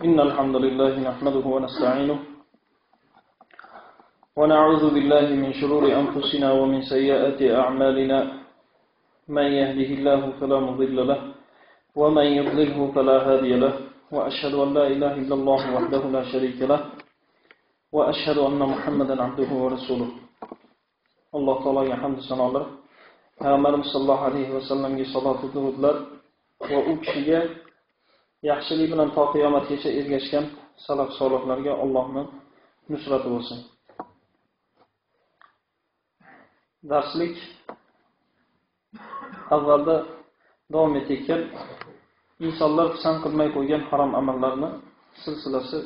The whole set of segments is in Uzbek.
إن الحمد لله نحمده ونستعينه ونعوذ بالله من شرور أنفسنا ومن سيئات أعمالنا من يهده الله فلا مضل له ومن يضلله فلا هادي له وأشهد أن لا إله إلا الله وحده لا شريك له وأشهد أن محمدا عبده ورسوله الله تعالى يحمد سنالر Peygamberimiz sallallahu aleyhi ve sellem'e salatu durudlar ve u kishiga yaxshilik bilan to qiyomatgacha ergashgan salaf solihlarga Allohning nusrati bo'lsin. Darslik avvalda davom etayotgan insonlar pisand qilmay qo'ygan harom amallarni silsilasi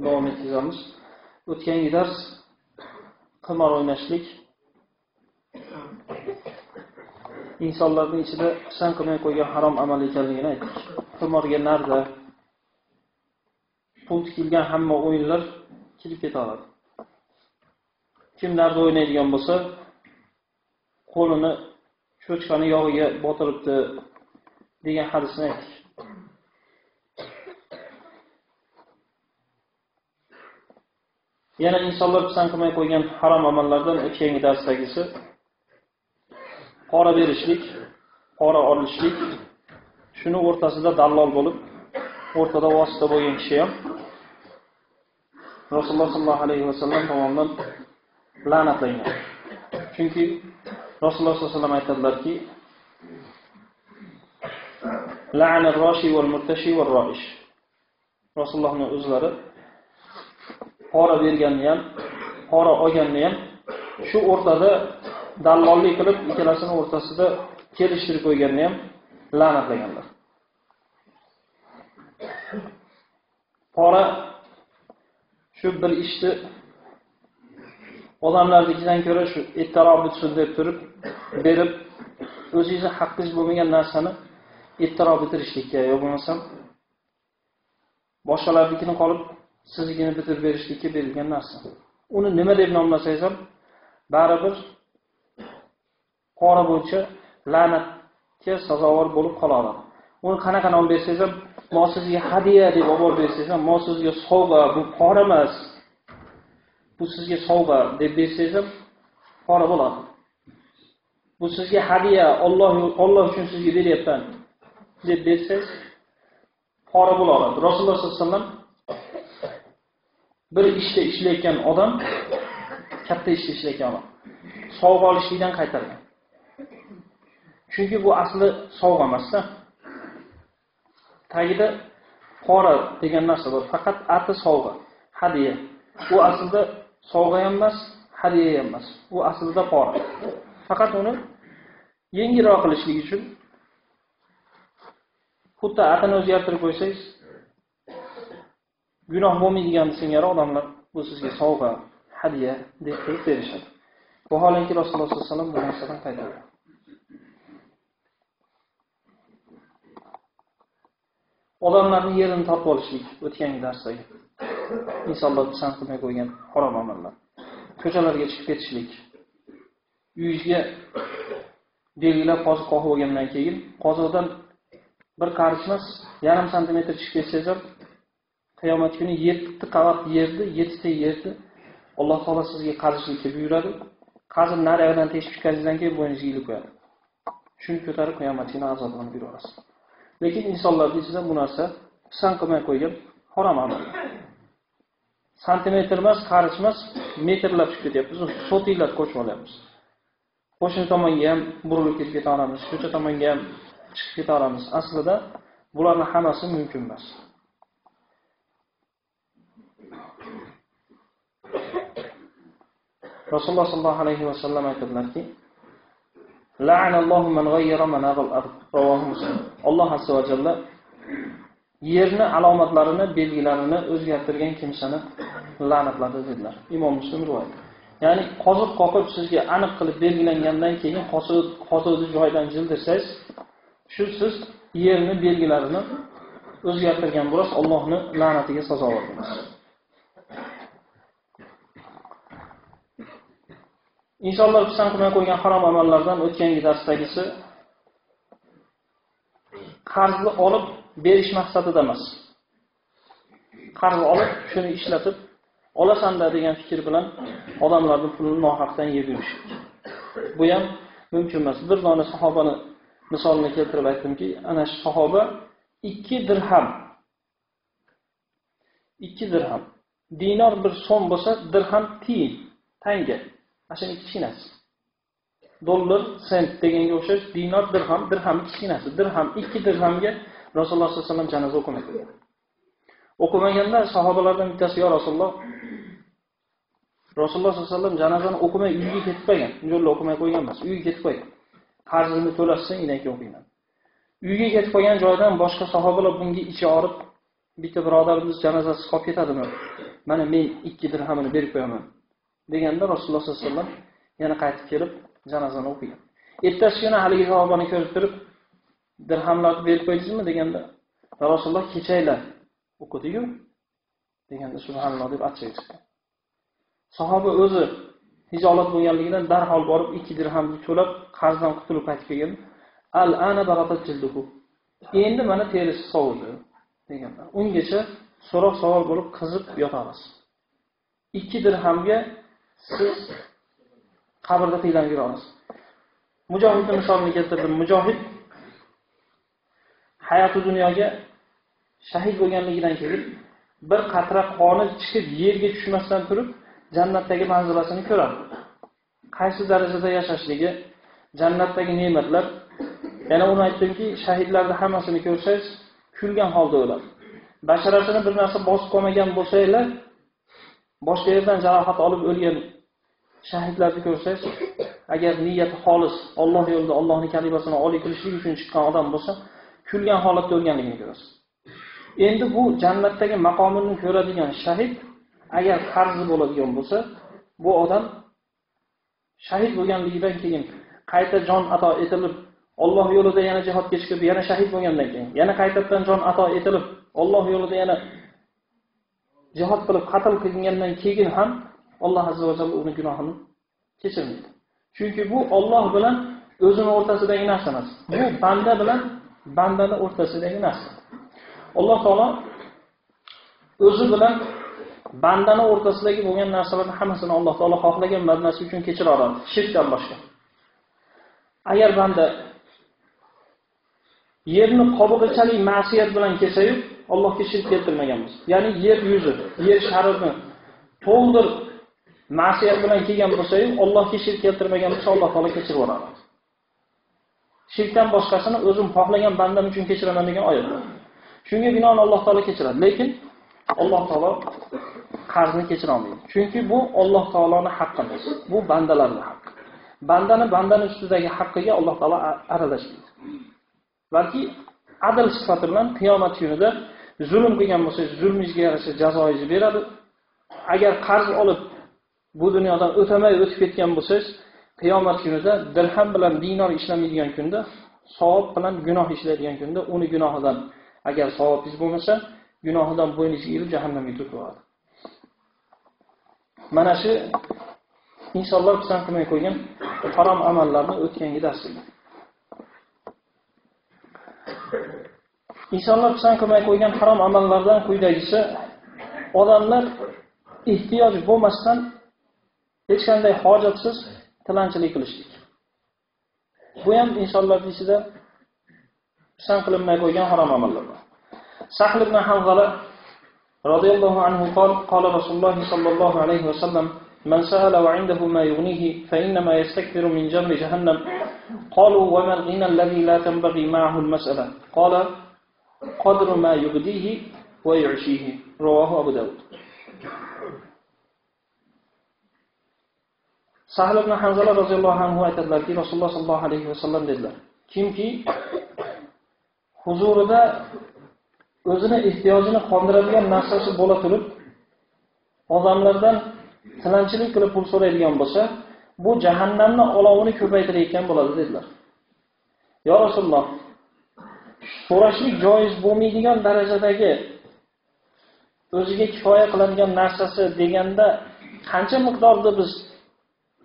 davom ettiramiz. O'tgangi dars qimor o'ynashlik insonlarning ichida pisand qilmay qo'ygan harom amal ekanligini aytdik. Qimorga narda, pul tikilgan hamma o'yinlar kirib ketadi. Kim narda o'ynaydigan bo'lsa, qo'lini cho'chqani yog'iga botiribdi degan hadisni aytdik. Yana insonlar pisand qilmay qo'ygan harom amallardan o'tgangi darsdagisi qora berishlik, qora olishlik, shuni o'rtasida dallol bo'lib, o'rtada vosita bo'lgan kishi ham Rasululloh sallallohu alayhi vasallam tomonidan la'natlangan. Chunki Rasululloh sallallohu alayhi vasallam aytadilarki: "La'ana ar-rashi wal-murtashi wal-ra'ish." Rasulullohning o'zlari qora berganni ham, qora olganni ham shu o'rtada dallollik qilib, ikkalasining o'rtasida kelishtirib qo'yganni ham la'natlaganlar. Qora shu bir ishni odamlarnikidan ko'ra shu ettirob bitsin deb turib berib, o'zingizni haqqingiz bo'lmagan narsani ettirob bitirishlikka yo bo'lmasam boshqalarnikini qolib siznikini bitirib berishlikka berilgan narsa. Uni nima deb nomlasangiz ham baribir qora bo'yicha la'natga sazovor bo'lib qoladi. Uni qanaqa nom bersangiz ham, "Mo sizga hadiya" deb olib bersangiz ham, "Mo sizga sovg'a, bu qora emas. Bu sizga sovg'a" deb bersangiz ham qora bo'ladi. "Bu sizga hadiya, Alloh uchun sizga beryapman" deb bersangiz qora bo'ladi. Rasululloh sollallohu alayhi vasallam bir ishda ishlayotgan odam, katta ishda ishlayotgan odam sovg'a olishlikdan qaytargan. Chunki bu asli sovg'a emas-da. Tagida qora degan narsa bor. Faqat ati sovg'a, hadiya. U aslida sovg'a ham emas, hadiya ham emas. U aslida qora. Faqat uni yengilroq qilishlik uchun xuddi atini o'zgartirib qo'ysangiz, gunoh bo'lmaydigan singari odamlar bu sizga sovg'a, hadiya deb qo'yib berishadi. Vaholanki Rasululloh sollallohu alayhi vasallam bu narsadan qaytargan. Odamlarning yerini tortib olishlik o'tgangi darsdagi insonlar pisand qilmay qo'ygan harom amallar. Ko'chalarga chiqib ketishlik. Uyingizga belgilab qoziq qo'yib olgandan keyin qoziqdan bir qarich emas, yarim santimetr chiqib ketsangiz ham qiyomat kuni 7 qavat yerni, 7 ta yerni Alloh taolo sizga qazishlikka buyuradi. Qazib naryoqdan teshib chiqqaningizdan keyin bo'yningizga ilib qo'yadi. Shuni ko'tarib qiyomat kuni azoblanib yurasiz. Lekin insonlarning ichida bu narsa pisand qilmay qo'ygan harom amal. Santimetr emas, qarich emas, metrlab chiqib ketyapmiz. Sotilab ko'chib olyapmiz. Qo'shni tomonga ham burilib ketib keta olamiz, ko'cha tomonga ham chiqib keta olamiz. Aslida bularning hammasi mumkin emas. Rasululloh sallallohu alayhi va sallam aytadilarki: "La'anallohu man ghayyara manazil ard." Rawahu Muslim. Alloh azza va jalla yerni alomatlarini, belgilarini o'zgartirgan kimsani la'natladi dedilar. Imom Muslim rivoyat. Ya'ni qoziq qoqib sizga aniq qilib belgilangandan keyin qoziqni joyidan jildirsangiz, shu siz yerni belgilarini o'zgartirgan bo'lasiz, Allohning la'natiga sazovor bo'lasiz. Insonlar pisand qilmay qo'ygan harom amallardan o'tgangi darsdagisi qarzni olib berish maqsadida emas. qarz olib, shuni ishlatib olasan-da degan fikr bilan odamlarning pulini nohaqdan yeb yurish. Bu ham mumkin emas. Bir dona sahobani misolini keltirib aytdimki, ana shu sahoba 2 dirham dinor bir so'm bo'lsa, dirham tiyin, tanga. Ashuni kichkinasi. Dollar, sent deganga o'xshash dinor, dirham kichkinasi. Dirham 2 dirhamga Rasululloh sollallohu alayhi vasallam janoza o'qimagan. O'qimaganda sahobalardan bittasi yo Rasululloh sallallohu alayhi vasallam janozani o'qimay uyiga ketib qo'ygan. Yo'lda o'qimay qo'ygan emas, uyiga ketib qo'ygan. Qarzini to'lashsin, undan keyin o'qiyman. Uyiga ketib qo'ygan joydan boshqa sahobalar bunga ichi og'rib, bitta birodarimiz janozasi qolib ketadimi? Mana men 2 dirhamini berib qo'yaman deganda Rasululloh sollallohu alayhi vasallam yana qaytib kelib janozani o'qigan. Ertasi kuni haligi sahobani ko'rib turib, dirhamlarni berib qo'ydingizmi deganda, Rasululloh kechaylar o'qidi-yu deganda subhanalloh deb achchiq chiqdi. Sahoba o'zi hijolat bo'lganligidan darhol borib 2 dirhamni to'lab qarzdan qutulib qaytib kelgan. Al-ana baratat jilduhu. Endi mana terisi sovuldi deganlar. Ungacha so'roq savol bo'lib qizib yotamiz. 2 dirhamga siz qabrda qiylanib yurasiz. Mujohidning misolini keltirdim. Mujohid hayoti dunyoga shahid bo'lganligidan keyin bir qatra qoni chiqib yerga tushmasdan turib jannatdagi manzilasini ko'radi. Qaysi darajada yashashligi, jannatdagi ne'matlar. Yana uni aytdimki, shahidlarning hammasini ko'rsangiz, kulgan holda o'ladi. Basharasini bir narsa bosib qolmagan bo'lsanglar, boshqa yerdan jarohat olib o'lgan shahidlarni ko'rsangiz, agar niyati xolis, Alloh yo'lida Allohning kalimasini oliy qilishlik uchun chiqqan odam bo'lsa, kulgan holatda o'lganligini ko'rasiz. Endi bu jannatdagi maqomini ko'radigan shahid agar qarzi bo'ladigan bo'lsa, bu odam shahid bo'lganligidan keyin qayta jon ato etilib, Alloh yo'lida yana jihodga chiqib, yana shahid bo'lgandan keyin, yana qaytadan jon ato etilib, Alloh yo'lida yana jihod qilib qatl qilingandan keyin ham Alloh azza va jalla uning gunohini kechirmaydi. Chunki bu Alloh bilan o'zining o'rtasidagi narsa emas. Bu banda bilan bandani o'rtasidagi narsa. Alloh taolo o'zi bilan bandani o'rtasidagi bo'lgan narsalarning hammasini Alloh taolo xohlagan bandasi uchun kechira oladi, shirkdan boshqa. Agar banda yerni qobig'ichalik ma'siyat bilan kelsa-yu, Allohga shirk keltirmagan bo'lsa, ya'ni yer yuzi, yer sharini to'ldir ma'siyat bilan kelgan bo'lsa-yu, Allohga shirk keltirmagan bo'lsa, Alloh taolo kechirib yuboradi. Shirkdan boshqasini o'zim xohlagan bandam uchun kechiraman degan oyat. Shunga binoan Alloh taolo kechiradi, lekin Alloh taolo qarzni kechira olmaydi. Chunki bu Alloh taoloning haqqi emas, bu bandalarning haqqi. Bandani ustidagi haqqiga Alloh taolo aralashmaydi. Balki adl sifati bilan qiyomat kunida zulm qilgan bo'lsa, zulmingizga yarasha jazoingizni beradi. Agar qarz olib bu dunyodan o'tamay o'tib ketgan bo'lsangiz, qiyomat kunida dirham bilan dinor ishlamaydigan kunda, savob bilan gunoh ishlaydigan kunda, uni gunohidan agar savobingiz bo'lmasa, gunohidan bo'yningizga ilib jahannamga to'kiladi. Mana shu insonlar pisand qilmay qo'ygan harom amallarni o'tgangi darsda. Insonlar pisand qilmay qo'ygan harom amallardan quyidagisi: odamlar ehtiyoj bo'lmasdan hech qanday hojatsiz tilanchilik qilishlik. Bu ham insonlar ichida pisand qilinmay qo'ygan harom amallar. Sahl ibn Hanzala radhiyallohu anhu qala Rasululloh sallallohu alayhi va sallam: "Man sa'ala wa 'indahu ma yughnihi fa inna ma yastakbiru min jamri jahannam." Qalu: "Wa ma al-ghina alladhi la tanbaghi ma'ahu al-mas'ala?" Qala: "Qadru ma yubdihi wa yu'shihi." Rawahu Abu Dawud. Sahl ibn Hanzala radhiyallohu anhu aytadilarki, Rasululloh sallallohu alayhi va sallam dedilar: "Kimki huzurida o'zini ehtiyojini qondiradigan narsasi bo'la turib, odamlardan tilanchilik qilib pul so'raydigan bo'lsa, bu jahannamning olovini ko'paytirayotgan bo'ladi" dedilar. "Ya Rasululloh, so'rashlik joiz bo'lmaydigan darajadagi o'ziga kifoya qiladigan narsasi deganda qancha miqdorda biz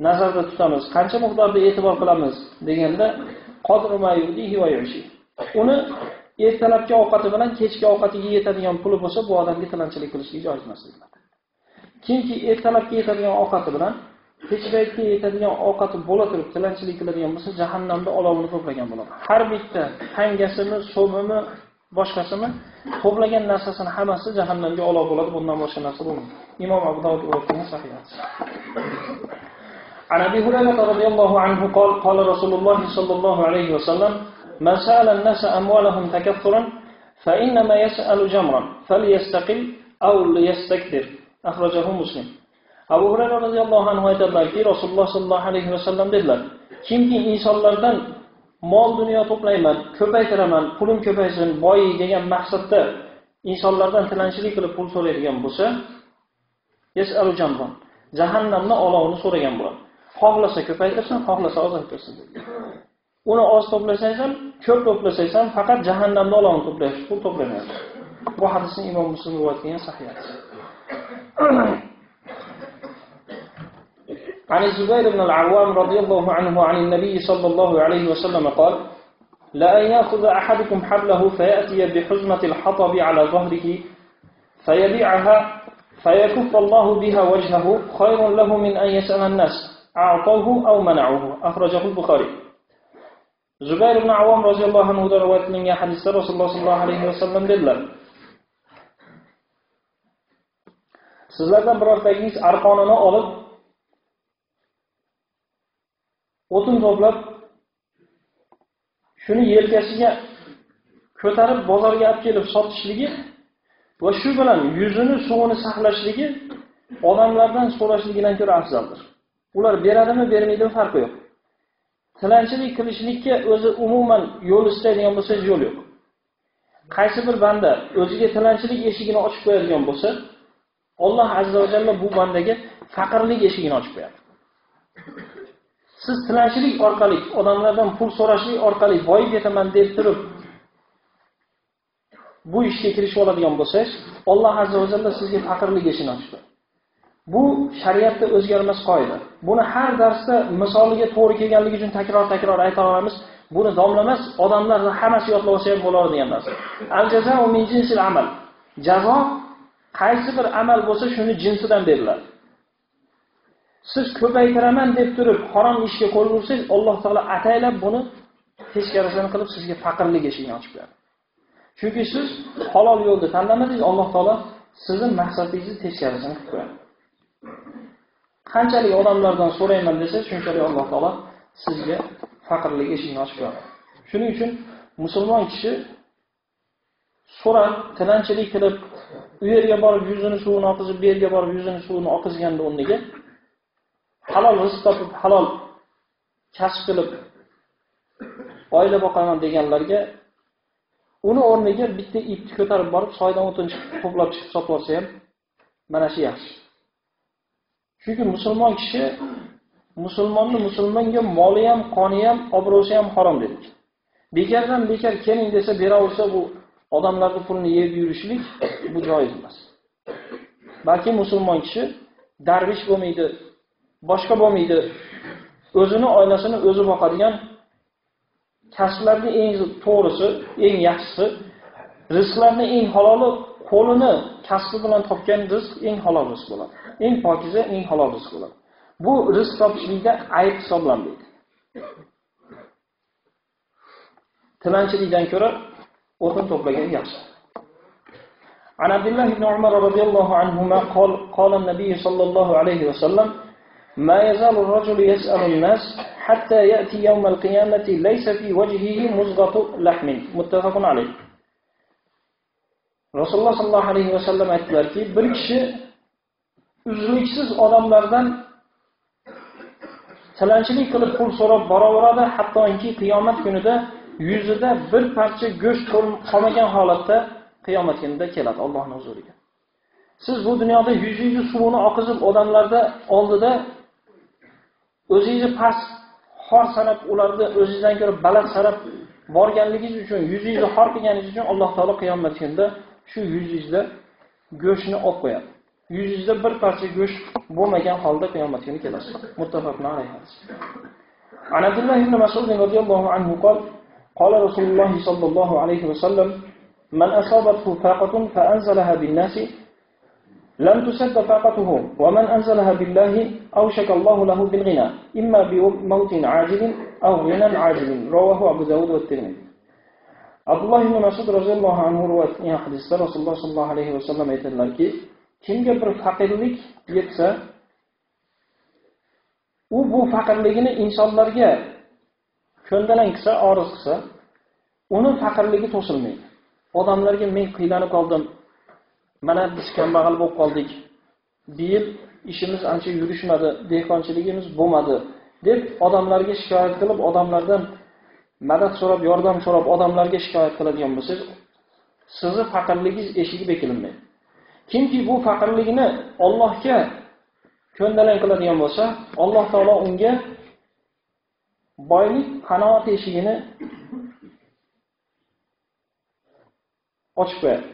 nazarda tutamiz, qancha miqdorda e'tibor qilamiz deganda qadru ma yudihi va yushi. Uni ertalabki ovqati bilan kechki ovqatiga yetadigan puli bo'lsa, bu odamga tilanchilik qilishga joiz emas. Kimki ertalabki yetadigan ovqati bilan kechgaga yetadigan ovqati bo'la turib tilanchilik qiladigan bo'lsa, jahannamda olovni to'plagan bo'ladi. Har bitta tangasini, so'mini, boshqasini to'plagan narsasini hammasi jahannamga olov bo'ladi, bundan boshqa narsa bo'lmaydi. Imom Abu Dawud rivoyat sahih. عن أبي هريرة رضي الله عنه قال قال رسول الله صلى الله عليه وسلم من سأل الناس أموالهم تكثرا فإنما يسأل جمرا فليستقل أو ليستكثر أخرجه مسلم. Abu Hurayra radhiyallohu anhu aytadilarki, Rasululloh sallallohu alayhi vasallam dedilar: kimki insonlardan mol dunyo to'playman, ko'paytiraman, pulim ko'paysin, boyi degan maqsadda insonlardan tilanchilik qilib pul so'raydigan bo'lsa, yasalu jamron, jahannamning olovini so'ragan bo'ladi. Xohlasa ko'paytirsin, xohlasa ozaytirsin dedi. Uni oz to'plasangiz ham, ko'p to'plasangiz ham faqat jahannamning olovini to'playsiz, pul to'plamaysiz. Bu hadisni Imom Muslim rivoyat qilgan sahih hadis. عن الزبير بن العوام رضي الله عنه عن النبي صلى الله عليه وسلم قال: لا أن يأخذ أحدكم حبله فيأتي بحزمة الحطب على ظهره فيبيعها فيكف الله بها وجهه خير له من أن يسأل الناس أعطوه أو منعوه. أخرجه البخاري. Zubayr ibn Avvam roziyallohu anhu da rivoyat qilingan hadisda Rasululloh sallallohu alayhi vasallam dedilar: sizlardan birortangiz arqonini olib o'tin to'plab shuni yelkasiga ko'tarib bozorga olib kelib sotishligi va shu bilan yuzini suvini saqlashligi odamlardan so'rashligidan ko'ra afzaldir. Ular beradimi, bermaydimi farqi yo'q. Tilanchilik qilishlikka o'zi umuman yo'l istaydigan bo'lsa, yo'l yo'q. Qaysi bir banda o'ziga tilanchilik eshigini ochib qo'yadigan bo'lsa, Alloh azza va jalla bu bandaga faqirlik eshigini ochib qo'yadi. Siz tilanchilik orqali, odamlardan pul so'rashlik orqali boyib ketaman deb turib bu ishga kirishib oladigan bo'lsangiz, Alloh azza va jalla sizga faqirlik eshigini ochadi. Bu shariatda o'zgarmas qoida. Buni har darsda misoliga to'g'ri kelganligi uchun takror ayta olamiz. Buni domlamas, odamlarni hammasi yodlab olsa ham bo'ladi degan narsa. Al-jazo'u min jinsil amal. Jazo qaysi bir amal bo'lsa, shuni jinsidan beriladi. Siz ko'paytiraman deb turib harom ishga qo'l ursangiz, Alloh taolo ataylab buni teskarisini qilib sizga faqirlik eshigini ochib beradi. Chunki siz halol yo'lni tanlamadingiz, Alloh taolo sizning maqsadingizni teskarisini qilib qo'yadi. Qanchalik odamlardan so'rayman desa, shunchalik Alloh taolo sizga faqirlik eshigini ochib qo'yadi. Shuning uchun musulmon kishi so'rab, tilanchilik qilib, u yerga borib yuzini suvini oqizib, bu yerga borib yuzini suvini oqizganda o'rniga halol rizq topib, halol kasb qilib oila boqaman deganlarga uni o'rniga bitta ipni ko'tarib borib, soydan o'tin to'plab chiqib sotib olsa ham mana shu yaxshi. Chunki musulmon kishi musulmonga moli ham, qoni ham, obro'si ham harom dedik. Bekardan bekar keling desa beraversa, bu odamlarning pulini yeb yurishlik bu joiz emas. Balki musulmon kishi darvish bo'lmaydi, boshqa bo'lmaydi. O'zini, oilasini o'zi boqadigan kasblarning eng to'g'risi, eng yaxshisi, rizqlarning eng haloli, qo'lini kasbi bilan topgan rizq eng halol rizq bo'ladi. Eng pokiza, eng halol rizq bo'ladi. Bu rizq topishlikda ayb hisoblanmaydi. Tilanchilikdan ko'ra o'tin to'plagan yaxshi. عن عبد الله بن عمر رضي الله عنهما قال النبي صلى الله عليه وسلم ما يزال الرجل يسأل الناس حتى يأتي يوم القيامة ليس في وجهه مزغة لحم متفق عليه. Rasululloh sallallohu alayhi vasallam aytdilarki, bir kishi uzluksiz odamlardan tilanchilik qilib pul so'rab boraveradi, hattoki qiyomat kunida yuzida bir parcha go'sht qolmagan holatda qiyomat kunida keladi Allohning huzuriga. Siz bu dunyoda yuzingizni suvini oqizib odamlarda oldida o'zingizni past xor sanab, ularni o'zingizdan ko'ra baland sanab borganligingiz uchun, yuzingizni xor qilganingiz uchun Alloh taolo qiyomat kunida shu yuzingizda go'shtni olib qo'yadi. Yuzingizda bir parcha go'sht bo'lmagan holda qiyomat kuni kelasiz. Muttafaqun alayhi. An Abdullah ibn Mas'ud radhiyallohu anhu qol قال رسول الله صلى الله عليه وسلم من أصابته فاقة فأنزلها بالناس لم تسد فاقته ومن أنزلها بالله أوشك الله له بالغنى إما بموت عاجل أو غنى عاجل رواه أبو داود والترمذي. Abdullah ibn Mas'ud roziyallohu anhu rivoyat qilgan hadisda Rasululloh sollallohu alayhi vasallam aytadilarki, kimga bir faqirlik yetsa, u bu faqirligini insonlarga ko'ndalang qilsa, oriz qilsa, uni faqirligi to'silmaydi. Odamlarga men qiynalib qoldim, mana biz kambag'al bo'lib qoldik, bu yil ishimiz ancha yurishmadi, dehqonchiligimiz bo'lmadi deb odamlarga shikoyat qilib, odamlardan madad so'rab, yordam so'rab odamlarga shikoyat qiladigan bo'lsangiz, sizni faqirligingiz eshigi bekilmaydi. Kimki bu faqirligini Allohga ko'ndalang qiladigan bo'lsa, Alloh taolo unga boylik qanoat eshigini ochib qo'yadi.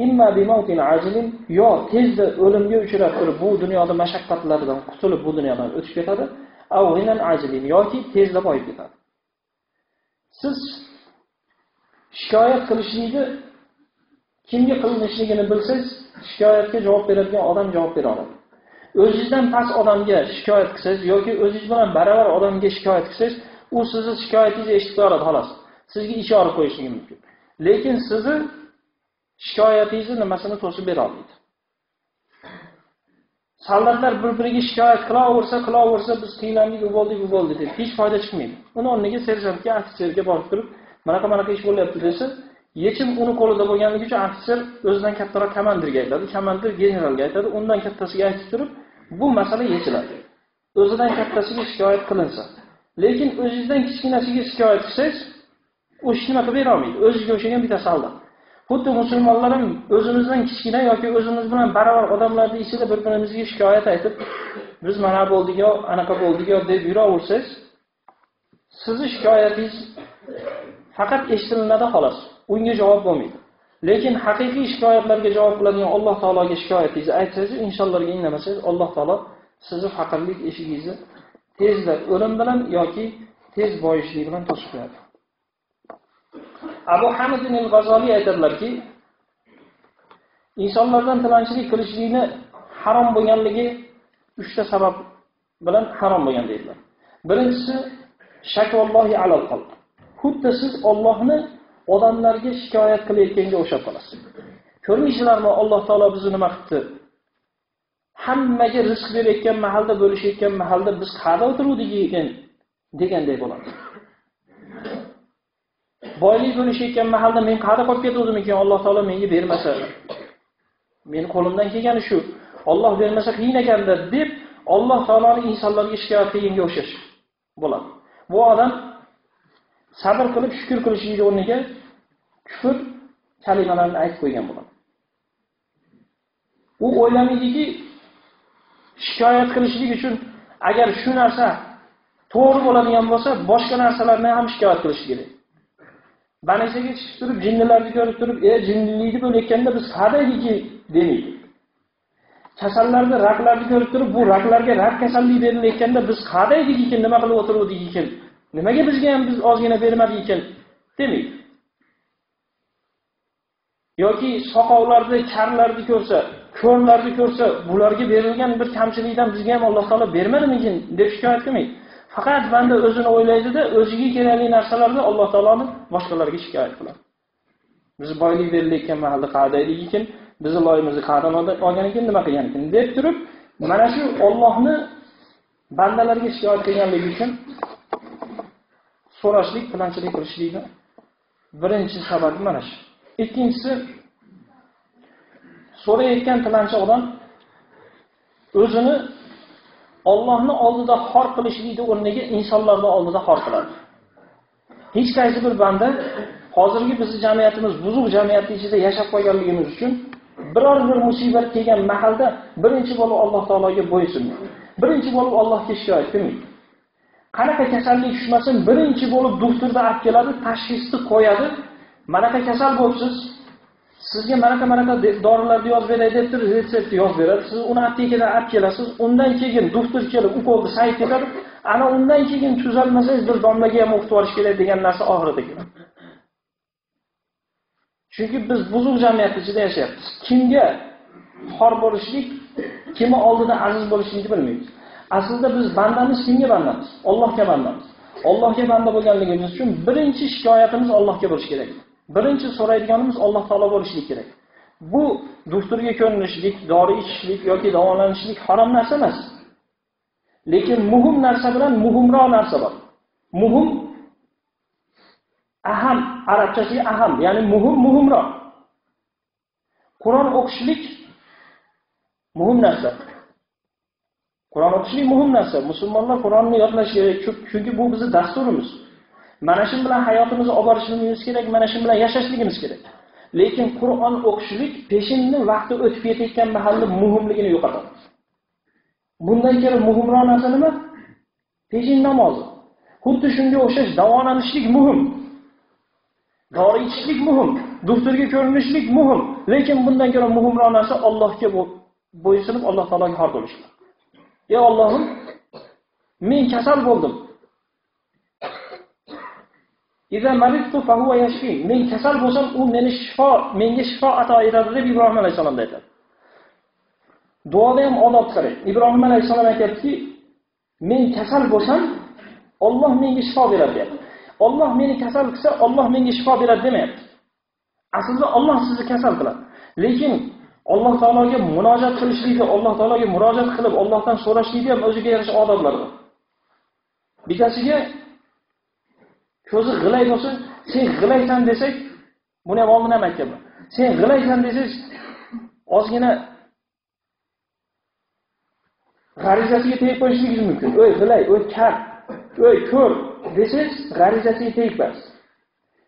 Imma bimautin ajilin, yo tezda o'limga uchrab turib bu dunyoda mashaqqatlardan qutulib bu dunyodan o'tib ketadi, aw ghinan ajilin, yoki tezda boyib ketadi. Siz shikoyat qilishlikni kimga qilinishligini bilsangiz, shikoyatga javob beradigan odam javob bera oladi. O'zingizdan past odamga shikoyat qilsangiz yoki o'zingiz bilan baravar odamga shikoyat qilsangiz, u sizni shikoyatingizni eshitib turadi xolos. Sizga ish olib qo'yishligi mumkin. Lekin sizni shikoyatingizni nimasini to'sib bera olmaydi. Soldatlar bir-biriga shikoyat qilaversa, biz qiynaldik, u bo'ldi deb hech foyda chiqmaydi. Uni o'rniga serjantga, ofitserga borib turib, mana ish bo'lyapti desa, yechim uni qo'lida bo'lganligi uchun ofitser o'zidan kattaroq komandirga aytadi, komandir generalga aytadi, undan kattasiga aytib turib, bu masala yechiladi. O'zidan kattasiga shikoyat qilinsa. Lekin o'zingizdan kichkinasiga shikoyat qilsangiz, u hech nima qilib bera olmaydi. O'ziga o'xshagan bitta soldat. Xuddi musulmonlar ham o'zimizdan kichkina yoki o'zimiz bilan baravar odamlarning ichida bir-birimizga shikoyat aytib, biz mana bo'ldik yo, anaqa bo'ldik yo deb yuraversangiz, sizni shikoyatingiz faqat eshitilinadi xolos. Unga javob bo'lmaydi. Lekin haqiqiy shikoyatlarga javob qiladigan Alloh taologa shikoyatingizni aytsangiz, insonlarga indamasangiz, Alloh taolo sizni faqirlik eshigingizni tezda o'lim bilan yoki tez boyishlik bilan to'sib qo'yadi. Abu Hamid al-G'azali aytadilarki, insonlardan tilanchilik qilishlikni harom bo'lganligi 3 ta sabab bilan harom bo'lgan deydilar. Birinchisi, shakvallohi alal qalb. Xuddi siz Allohni odamlarga shikoyat qilayotganga o'xshab qolasiz. Ko'rmaysizlarmi, Alloh taolo bizni nima qildi? Hammaga rizq berayotgan mahalda, bo'lishayotgan mahalda biz qayerda o'tiruvdik ekan deganday bo'ladi. Boylik bo'lishayotgan mahalda men qayerda qolib ketuvdim ekan, Alloh taolo menga bermasa. Men qo'limdan kelgani shu. Alloh bermasa qiyin ekanda deb Alloh taoloni insonlarga shikoyat qilganga o'xshash bo'ladi. Bu odam sabr qilib shukr qilishning o'rniga kufr kalimalarini aytib qo'ygan bo'ladi. U o'ylamaydiki, shikoyat qilishlik uchun agar shu narsa to'g'ri bo'ladigan bo'lsa, boshqa narsalarni ham shikoyat qilish kerak. Banasaga chiqib turib, jinnilarni ko'rib turib, jinnlikni bo'layotganda biz qadaylikki demaydi. Kasallarni, raklarni ko'rib turib, bu raklarga rak kasalligi berilayotganda biz qadaydik ekan, nima qilib o'tiruvdik ekan, nimaga bizga ham biz ozgina bermadik ekan demaydi. Yoki soqovlarni, karlarni ko'rsa, ko'rlarni ko'rsa, bularga berilgan bir kamchilikdan bizga ham Alloh taolo bermadimikin deb shikoyat qilmaydi. Faqat banda o'zini o'ylaydi-da, o'ziga kerakli narsalarni Alloh taoloni boshqalarga shikoyat qiladi. Biz boylik berilayotgan mahalda qadaylik ekan, bizni loyimizni qadan olgan ekan, nima qilgan ekan deb turib, mana shu Allohni bandalarga shikoyat qilganligi uchun so'rashlik, tilanchilik qilishlikni birinchi sababi mana shu. Ikkinchisi, so'rayotgan tilanchi odam o'zini Allohning oldida xor qilishlikning o'rniga insonlarning oldida xor qiladi. Hech qaysi bir banda hozirgi bizning jamiyatimiz buzuq jamiyatning ichida yashab qolganligimiz uchun biror bir musibat kelgan mahalda birinchi bo'lib Alloh taologa bo'ysunmaydi. Birinchi bo'lib Allohga shikoyat qilmaydi. Qanaqa kasallik tushmasin, birinchi bo'lib doktorga olib keladi, tashxisni qo'yadi. Manaqa kasal bo'lsiz, sizga manaqa dorilarni yozib beray deb turib, retseptni yozib beradi. Siz uni aptekadan olib kelasiz. Undan keyin doktor kelib ukolni sayib ketadi. Ana undan keyin tuzalmasangiz bir domlaga ham o'qitib olish kerak degan narsa oxirida keladi. Chunki biz buzuq jamiyat ichida yashayapmiz. Kimga xor bo'lishlik, kimni oldida aziz bo'lishlikni bilmaymiz. Aslida biz bandamiz, kimga bandamiz? Allohga bandamiz. Allohga banda bo'lganligimiz uchun birinchi shikoyatimiz Allohga bo'lishi kerak. Birinchi so'raydiganimiz Alloh taolo bo'lishi kerak. Bu doktorga ko'rinishlik, dori ichishlik yoki davolanishlik harom narsa emas. Lekin muhim narsa bilan muhimroq narsa bor. Muhim aham, arabchasiga aham, ya'ni muhimroq. Qur'on o'qishlik muhim narsa. Qur'on o'qishlik muhim narsa. Musulmonlar Qur'onni yodlash kerak, chunki bu bizning dasturimiz. Mana shu bilan hayotimizni olib borishimiz kerak, mana shu bilan yashashligimiz kerak. Lekin Qur'on o'qishlik peshinni vaqti o'tib ketayotgan mahalla muhimligini yo'qotadi. Bundan ko'ra muhimroq narsa nima? Peshin namozi. Xuddi shunga o'xshash davolanishlik muhim. Dori ichishlik muhim, doktorga ko'rinishlik muhim, lekin bundan ko'ra muhimroq narsa Allohga bo'ysunib Alloh taologa xor bo'lishlik. Ey Allohim, men kasal bo'ldim. Iza maridtu fa huwa yashfi. Men kasal bo'lsam, u menga shifo ato etadi deb Ibrohim alayhisalom aytadi. Duoda ham odob qarang. Ibrohim alayhisalom aytadiki, men kasal bo'lsam, Alloh menga shifo beradi deyapti. Alloh meni kasal qilsa, Alloh menga shifo beradi demayapti. Aslida Alloh sizni kasal qiladi. Lekin Alloh taologa murojaat qilishlikda, Alloh taologa murojaat qilib, Allohdan so'rashlikda ham o'ziga yarasha odoblar bor. Bittasiga ko'zi g'ilay bo'lsa, sen g'ilaysan desak, buni ham oldin ham aytganman. Sen g'ilaysan desangiz, ozgina g'arizasiga tegib qo'yishingiz mumkin. O'y g'ilay, o'y kar, o'y ko'r desangiz, g'arizasiga tegib qo'yasiz.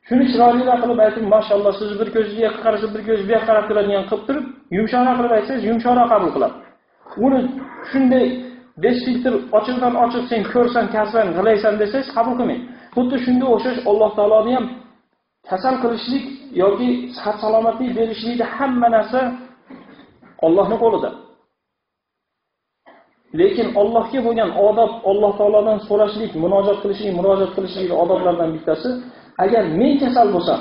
Shuni chiroyliroq qilib aytib, mashalloh, siz bir ko'zingizga qarasa, bir ko'z bu yoqqa qarab turadigan qilib turib, yumshoqroq qilib aytsangiz, yumshoqroq qabul qiladi. Uni shunday desfiltr ochiqdan ochiq sen ko'rsan, kasal, g'ilaysan desangiz, qabul qilmaydi. Xuddi shunga o'xshash Alloh taoloni ham kasal qilishlik yoki sihat salomatlik berishlikda hamma narsa Allohning qo'lida. Lekin Allohga bo'lgan odob, Alloh taolodan so'rashlik, murojaat qilishlik odoblardan bittasi, agar men kasal bo'lsam,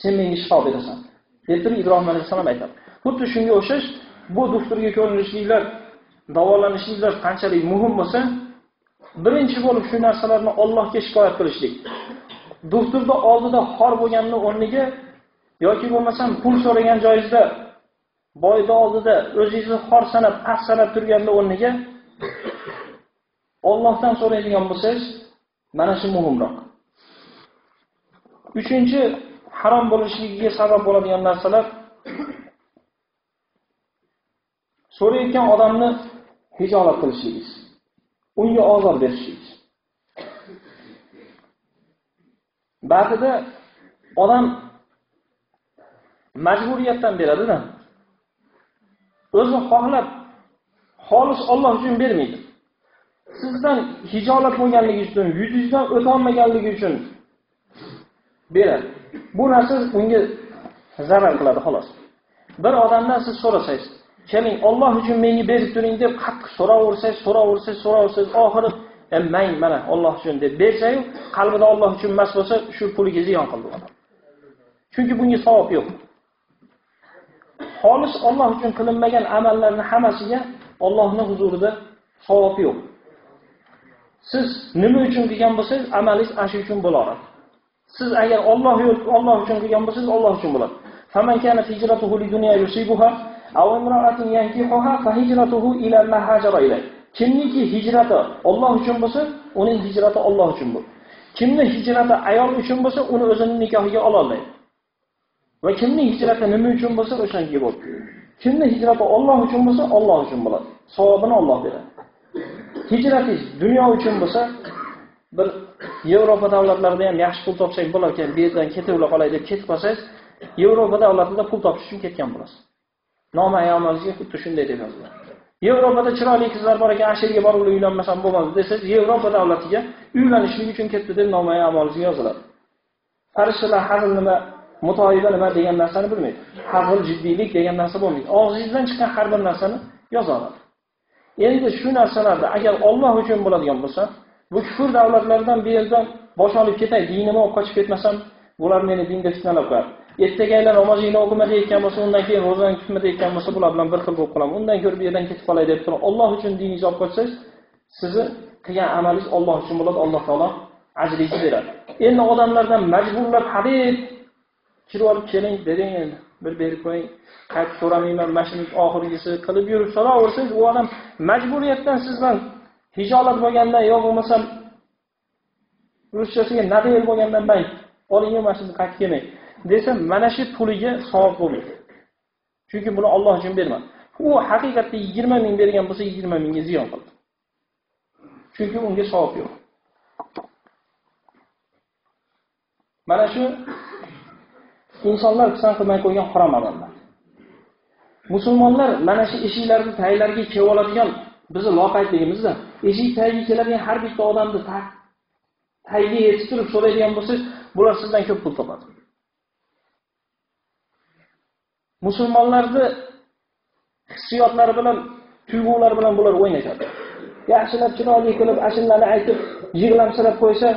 sen menga shifo berasan, deb Ibrohim alayhisalom aytadi. Xuddi shunga o'xshash bu doktorga ko'rinishliklar, davolanishliklar qanchalik muhim bo'lsa, birinchi bo'lib shu narsalarni Allohga shikoyat qilishlik. Doktorda oldida xor bo'lganning o'rniga yoki bo'lmasam pul so'ragan joyingizda boyda oldida o'zingizni xor sanab, past sanab turganda o'rniga Allohdan so'raydigan bo'lsangiz, mana shu muhimroq. Uchinchi harom bo'lishligiga sabab bo'ladigan narsalar so'rayotgan odamni hijolat qilishligingiz, unga ozor berishligingiz. Ba'zida odam majburiyatdan beradi-da. O'zi xohlab, xolis Alloh uchun bermaydi. Sizdan hijolat bo'lganligi uchun, yuzingizdan o'ta olmaganligi uchun beradi. Bu narsa unga zarar qiladi xolos. Bir odamdan siz so'rasangiz, "Keling, Alloh uchun menga berib turing" deb qattiq so'raversangiz, oxiri "Men mana Alloh uchun" deb bersa-yu, qalbida Alloh uchun emas bo'lsa, shu puliga ziyon qildi odam. Chunki bunga savob yo'q. Xolis Alloh uchun qilinmagan amallarning hammasiga Allohning huzurida savob yo'q. Siz nima uchun qilgan bo'lsangiz, amalingiz shu uchun bo'lar. Siz agar Alloh uchun qilgan bo'lsangiz, Alloh uchun bo'ladi. Faman kana hijratuhu lidunya yusibuha aw imra'atin yankihuha fa hijratuhu ila ma hajara ilayh. Kimniki hijrati Alloh uchun bo'lsa, uning hijrati Alloh uchun bo'l. Kimning hijrati ayol uchun bo'lsa, uni o'zining nikohiga ola olmaydi. Va kimning hijrati nima uchun bo'lsa, o'shanga bo'l. Kimning hijrati Alloh uchun bo'lsa, Alloh uchun bo'ladi. Savobini Alloh beradi. Hijratingiz dunyo uchun bo'lsa, bir Yevropa davlatlarida ham yaxshi pul topsang bo'lar ekan, bu yerdan ketib qolay deb ketib qolsangiz, Yevropa davlatida pul topish uchun ketgan bo'lasiz. Nomayamazga xuddi shunday deb yozilgan. Yevropada chiroyli qizlar bor ekan, ashirga borib uylanmasam bo'lmadi desangiz, Yevropa davlatiga uylanishlik uchun ketdi deb nomayamazga yoziladi. Farishtalar hazil nima, mutoyiba nima degan narsani bilmaydi. Hazil, jiddiylik degan narsa bo'lmaydi. Og'zingizdan chiqqan har bir narsani yoza oladi. Endi shu narsalarda agar Alloh uchun bo'ladigan bo'lsa, bu kufr davlatlardan bir yerdan bosh olib ketay, dinimni olib qochib ketmasam, bular meni dinda fitnalab qo'yadi. Ertagaylar namozingni o'qima deyotgan bo'lsa, undan keyin ro'zani tutma deyotgan bo'lsa, bular bilan bir xil bo'lib qolaman. Undan ko'ra bu yerdan ketib qolay deb turib, Alloh uchun diningizni olib qochsangiz, sizni qilgan amalingiz Alloh uchun bo'ladi, Alloh taolo ajringizni beradi. Endi odamlardan majburlab habib kirib olib keling, bering endi, bir berib qo'ying, qaytib so'ramayman, mashina oxirgisi qilib yurib so'raversangiz, u odam majburiyatdan sizdan hijolat bo'lgandan yo'q bo'lmasam ruschasiga nadel bo'lgandan bang oling mashina qaytib kelmang desam, mana shu puliga savob bo'lmaydi. Chunki buni Alloh uchun bermadi. U haqiqatda 20 ming bergan bo'lsa 20 mingga ziyon qildi. Chunki unga savob yo'q. Mana shu insonlar pisand qilmay qo'ygan harom amallar. Musulmonlar mana shu eshiklarni taglariga kelib oladigan, bizni loqaydligimizda eshik tagiga keladigan har bitta odamni tagiga yetib turib so'raydigan bo'lsa, bular sizdan ko'p pul topadi. Musulmonlarni hissiyotlari bilan, tuyg'ulari bilan bular o'ynashadi. Yaxshilab chiroyli qilib, ashullarni aytib, yig'lamsirab qo'ysa,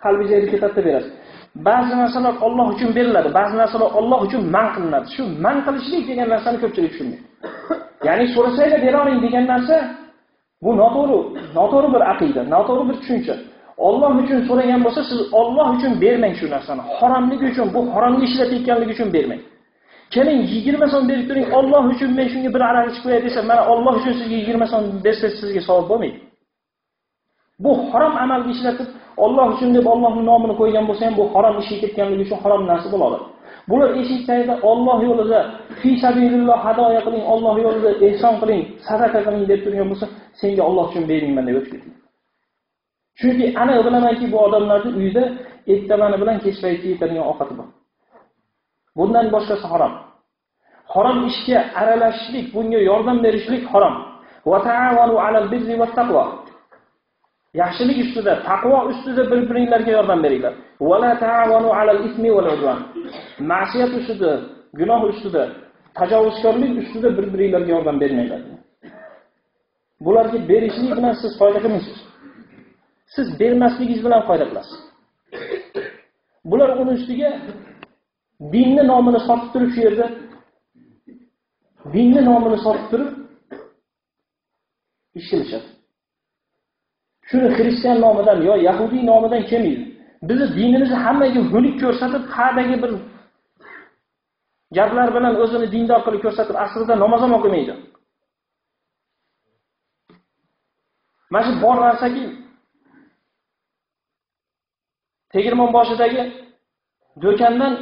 qalbingiz erib ketadi berasiz. Ba'zi narsalar Alloh uchun beriladi, ba'zi narsalar Alloh uchun man qilinadi. Shu man qilishlik degan narsani ko'pchilik tushunmaydi. Ya'ni so'rasanglar bera oling degan narsa bu noto'g'ri bir aqida, noto'g'ri bir tushuncha. Alloh uchun so'ragan bo'lsa, siz Alloh uchun bermang shu narsani. Haromligi uchun, bu haromga ishlatayotganligi uchun bermang. Keling 20 so'm berib turing, Alloh uchun men shunga bir arak ichib qo'yay desa, mana Alloh uchun sizga 20 so'm bersangiz sizga savob bo'lmaydi. Bu harom amalga ishlatib, Alloh uchun deb Allohning nomini qo'ygan bo'lsa ham bu harom ishga ketganligi uchun harom narsa bo'ladi. Bular eshik tagida Alloh yo'lida fi sabililloh hadoya qiling, Alloh yo'lida ehson qiling, sadaqa qiling deb turgan bo'lsa, senga Alloh uchun bermayman deb o'tib ketadi. Chunki ana bilamanki bu odamlarning uyida ertamani bilan kechpaytga yetadigan ovqati bor. Bundan boshqasi harom. Harom ishga aralashishlik, bunga yordam berishlik harom. Va ta'awanu 'alal birri wat taqvo. Yaxshilik ustida, taqvo ustida bir-biringizga yordam beringlar. Va la ta'awanu 'alal ismi wal 'udwan. Ma'siyat ustida, gunoh ustida, tajovuzkorlik ustida bir-biringizga yordam bermanglar. Bularga berishlik bilan siz foyda qilmaysiz. Siz bermasligingiz bilan foyda qilasiz. Bular uning ustiga dinni nomini sotib turib shu yerda dinni nomini sotib turib ish qilishadi. Shuni xristian nomidan yo yahudiy nomidan kelmaydi. Bizni dinimizni hammaga xunuk ko'rsatib, hadagi bir gaplar bilan o'zini dindor qilib ko'rsatib, aslida namoz ham o'qimaydi. Mana shu bor narsaki Tegirmon boshidagi do'kondan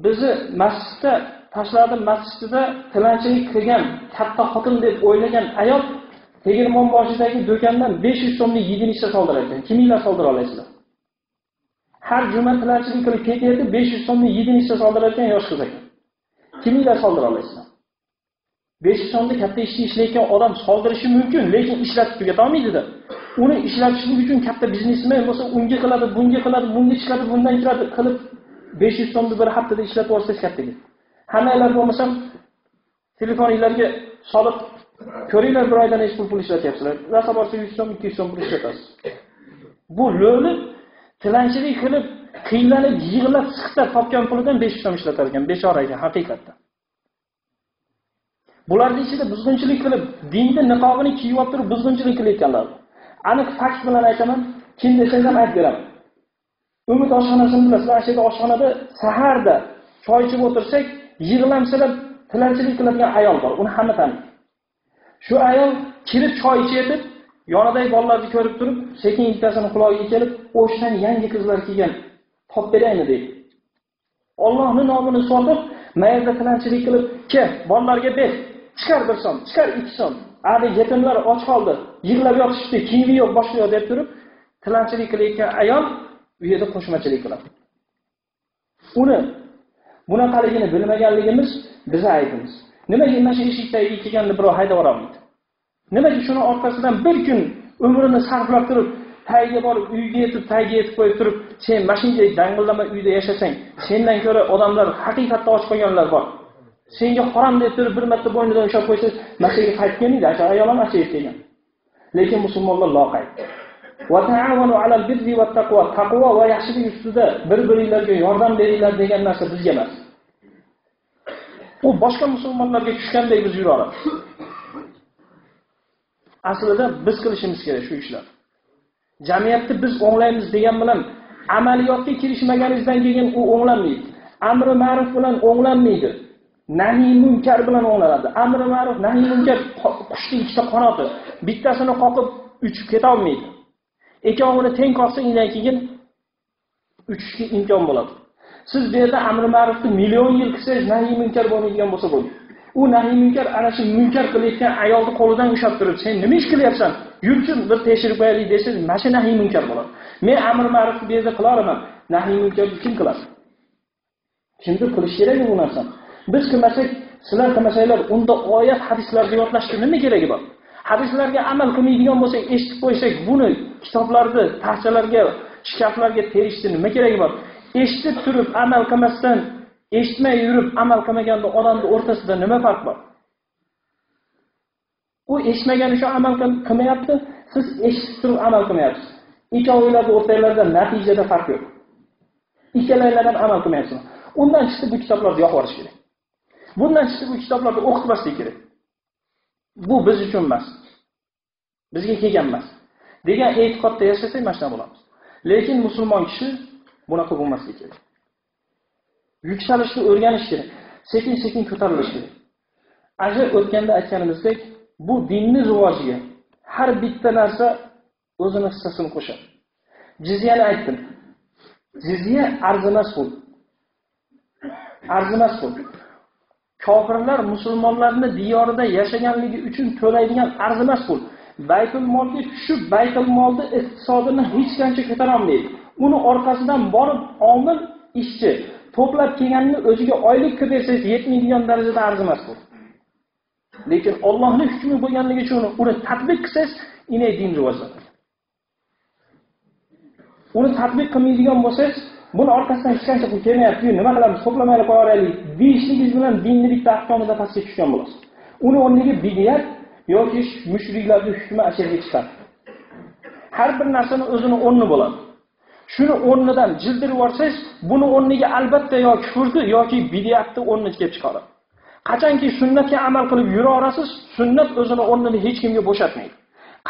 bizni masjidda tashladim, masjidda tilanchilik qilgan katta xotin deb o'ylagan ayol Tegirmon boshidagi do'kondan 500 so'mlik yedinishda soldirar ekan. Kiminglar soldira olasizlar? Har juma tilanchilik qilib ketayotib 500 so'mlik yedinishda soldirar ekan yosh qiz ekan. Kiminglar soldira olasizlar? 500 so'mlik katta ishni ishlayotgan odam soldirishi mumkin, lekin ishlatib tugata olmaydi-da. Uni ishlatishlik uchun katta biznesmen bo'lsa, unga qiladi, bunga qiladi, bunga chiqadi, bundan kiradi qilib 500 so'mni bir haftada ishlatib olsangiz kattaga. Hammanglar bo'lmasa telefoningizlarga solib ko'ringlar, bir oydan nechta pul ishlatyapsizlar. Rasa borsa 100 so'm, 200 so'm pul ishlatasiz. Bu lo'li tilanchilik qilib, qiylanib, yig'lab, siqtab topgan pulidan 500 so'm ishlatar ekan, bechoraga haqiqatda. Bularning ichida buzg'unchilik qilib, dinni niqobini kiyib olib turib buzg'unchilik qilayotganlar. Aniq fakt bilan aytaman, kim desangiz ham aytib beraman. Umid oshxonasini bilasizlar, ana shu oshxonada saharda choy ichib o'tirsak, yig'lamsirab tilanchilik qiladigan ayol bor. Uni hamma taniydi. Shu ayol kirib choy ichib, yonidagi bolalarni ko'rib turib, sekin ikkitasini quloqiga kelib, "O'shdan yangi qizlar kelgan, top beraymi?" deydi. Allohning nomini sotib, mayda tilanchilik qilib, "Ke, bolalarga ber, chiqar 1 so'm, chiqar 2 so'm. Abi yetimlar och qoldi, yig'lab yotishdi, kiyimi yo'q, boshqa yo'q" deb turib, tilanchilik qilayotgan ayol u yerda qo'shmachilik qiladi. Uni bunaqaligini bilmaganligimiz bizni aybimiz. Nimaga mana shu eshikdagi kelganda birov haydab yubormaydi? Nimaga shuni orqasidan bir kun umrini sarflab turib, tagiga borib, uyga yetib, tagiga yetib qo'yib turib, sen mashinada dang'illama uyda yashasang, sendan ko'ra odamlar haqiqatda och qolganlar bor. Senga harom deb turib bir marta bo'ynidan ushlab qo'ysangiz, masalaga qaytib kelmaydi. Ayol ham achib kelgan. Lekin musulmonlar loqayd. Va ta'awanu 'alal birri wat taqvo. Taqvo va yaxshilik ustida bir-biringizga yordam beringlar degan narsa bizga emas. U boshqa musulmonlarga tushganday biz yuramiz. Aslida biz qilishimiz kerak shu ishlar. Jamiyatni biz o'nglaymiz degan bilan amaliyotga kirishmaganingizdan keyin u o'nglanmaydi. Amri ma'ruf bilan o'nglanmaydi. Nahiy munkar bilan o'nglanadi. Amri ma'ruf, nahiy munkar qushning ikkita qanoti. Bittasini qoqib uchib keta olmaydi. Ikkovini teng qoqsangiz keyin uchishga imkon bo'ladi. Siz bu yerda amri ma'rufni million yil qilsangiz nahiy munkar bo'lmaydigan bo'lsa bo'ldi. U nahiy munkar ana shu munkar qilayotgan ayolni qo'lidan ushlab turib, "Sen nima ish qilyapsan? Yursin bir tekshirib qo'yaylik" desangiz, mana shu nahiy munkar bo'ladi. Men amri ma'rufni bu yerda qilaman. Nahiy munkarni kim qiladi? Kimdir qilish kerak bu narsani. Biz qilmasak, sizlar qilmasanglar, unda oyat hadislarga yodlashga nima keragi bor? Hadislarga amal qilmaydigan bo'lsak, eshitib qo'ysak, buni kitoblarda, taxtalarga, shkaflarga terishni nima keragi bor? Eshitib turib amal qilmasdan, eshitmay yurib amal qilmaganda odamning o'rtasida nima farq bor? U eshitmagani shu amal qilmayapti, siz eshitib turib amal qilmayapsiz. Ikkovingizning o'rtalarida natijada farq yo'q. Ikkalanglar ham amal qilmayapsizlar. Undan chiqib bu kitoblarni yo'q qilish kerak. Bundan chiqib bu kitoblarni o'qitmaslik kerak. Bu biz uchun emas. Bizga kelgan emas. Degan e'tiqodda yashasak mana shunday bo'lamiz. Lekin musulmon kishi bunaqa bo'lmasligi kerak. Yuksalishni o'rganish kerak. Sekin-sekin ko'tarilish kerak. Ajr o'tganda aytganimizdek, bu dinning rivojiga har bitta narsa o'zini hissasini qo'shadi. Jizyani aytdim. Jizya arzimas pul. Arzimas pul. Kofirlar musulmonlarni diyorida yashaganligi uchun to'laydigan arzimas pul. Baytul molga tushib, baytul molni iqtisodini hech qancha ko'tara olmaydi. Uni orqasidan borib omil ishchi to'plab kelganini o'ziga oylik bersangiz 7 million darajada arzimas pul. Lekin Allohning hukmi bo'lganligi uchun uni tatbiq qilsangiz, ine din rivojlanadi. Uni tatbiq qilmaydigan bo'lsangiz, buni orqasidan hech qancha pul kelmayapti, nima qilamiz, to'plamaylik qo'yaylik deyishligingiz bilan dinni bitta ahkomida pastga tushgan bo'lasiz. Uni o'rniga bidiyat yoki mushriklarning hukmi asirga chiqadi. Har bir narsaning o'zini o'rni bo'ladi. Shuni o'rnidan jildirib yorsangiz, buni o'rniga albatta yo kufrni yoki bidiyatni o'rniga kelib chiqaradi. Qachonki sunnatga amal qilib yura olasiz, sunnat o'zini o'rnini hech kimga bo'shatmaydi.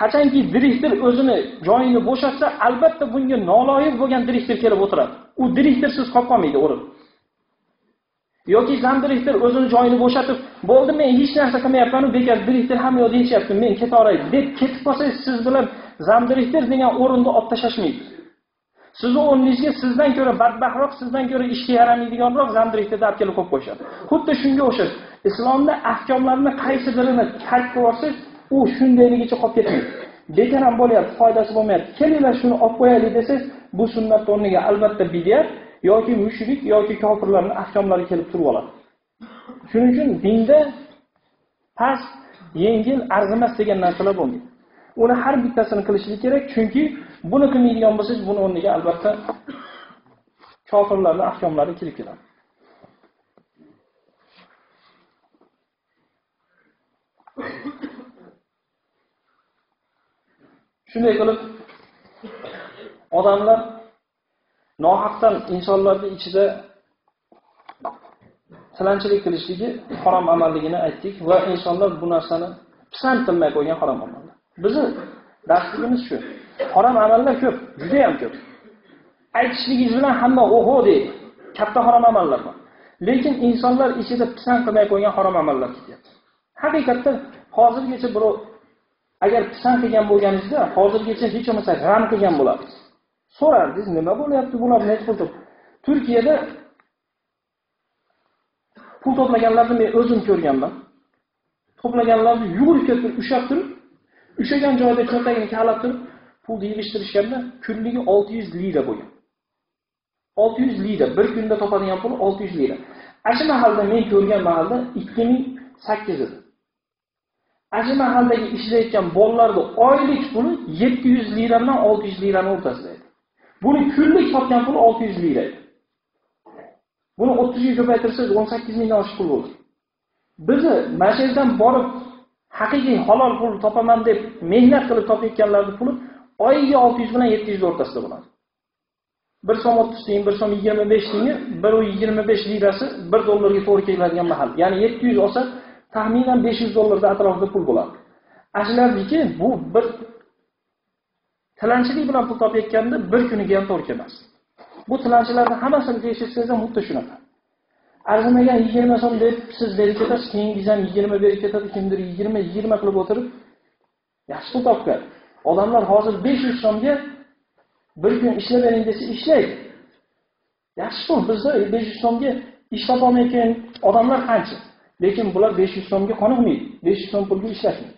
Qachonki direktor o'zini joyini bo'shatsa, albatta bunga noloyiq bo'lgan direktor kelib o'tiradi. U direktorsiz qolib qolmaydi o'rin. Yoki zam direktor o'zini joyini bo'shatib, "Bo'ldi, men hech narsa qilmayapman, bekor direktor ham yo'q deyapti, men ketaveray" deb ketib qolsangiz, siz bilan zam direktor degan o'rinda olib tashlashmaydi. Sizni o'rningizga sizdan ko'ra badbaxtroq, sizdan ko'ra ishga yaramaydiganroq zam direktorni olib kelib qo'yib qo'yishadi. Xuddi shunga o'xshash. Islomda ahkomlarni qaysi birini tark qilib olsangiz, u shundayligicha qolib ketmaydi. Bekor ham bo'lyapti, foydasi bo'lmayapti. Kelinglar shuni olib qo'yaylik desangiz, bu sunnat o'rniga albatta bidiyat yoki mushrik yoki kofirlarning ahkomlari kelib turib oladi. Shuning uchun dinda past, yengil, arzimas degan narsalar bo'lmaydi. Uni har bittasini qilishlik kerak, chunki buni qilmaydigan bo'lsangiz, buni o'rniga albatta kofirlarning ahkomlari kelib keladi. Shunday qilib odamlar nohaqdan insonlarning ichida tilanchilik qilishligi harom amalligini aytdik va insonlar bu narsani pisand qilmay qo'ygan harom amallar. Bizni darsligimiz shu. Harom amallar ko'p, juda ham ko'p. Aytishligingiz bilan hamma oho deydi. Katta harom amallar bor. Lekin insonlar ichida pisand qilmay qo'ygan harom amallar ketyapti. Haqiqatda hozirgacha birov agar pisand qilgan bo'lganingizda, hozirgacha hech bo'lmasa g'am qilgan bo'lasiz. So'rardingiz, nima bo'lyapti bular, nima qildi? Turkiyada pul to'plaganlarni men o'zim ko'rganman. To'plaganlarni yugurib ketib, ushlab turib, ushlagan joyda cho'ntagini kavlab turib, pulni yig'ishtirishganda kunligi 600 lira bo'lgan. 600 lira, bir kunda topadigan pul 600 lira. Ashu mahalda men ko'rgan mahalda 2008 edi. Ashu mahaldagi ishlayotgan bolalarning oylik puli 700 lira bilan 600 liraning o'rtasida edi. Buni kunlik topgan pul 600 lira edi. Buni 30 ga ko'paytirsangiz 18 mingdan oshiq pul bo'ladi. bizni mana shu yerdan borib haqiqiy halol pul topaman deb mehnat qilib topayotganlarning puli oyiga 600 bilan 700 o'rtasida bo'ladi. 1 so'm 30 tiyin, 1 so'm 25 tiyin, 1.25 lirasi 1 dollarga to'g'ri keladigan mahal. Ya'ni 700 olsa, taxminan 500 dollarda atrofida pul bo'ladi. Ashlardiki, bu bir tilanchilik bilan pul topayotganda bir kuniga ham to'g'ri kelmas. Bu tilanchilarning hammasini tekshirsangiz ham xuddi shunaqa. Arzimagan 20 so'm deb siz berib ketasiz, keyingiz ham 20 berib ketadi, kimdir 20 qilib o'tirib yaxshi pul topgan. Odamlar hozir 500 so'mga bir kun ishlab bering desa ishlaydi. Yaxshi pul, bizda 500 so'mga ish topolmayotgan odamlar qancha? Lekin bular 500 so'mga qoniqmaydi. 500 so'm pulga ishlashmaydi.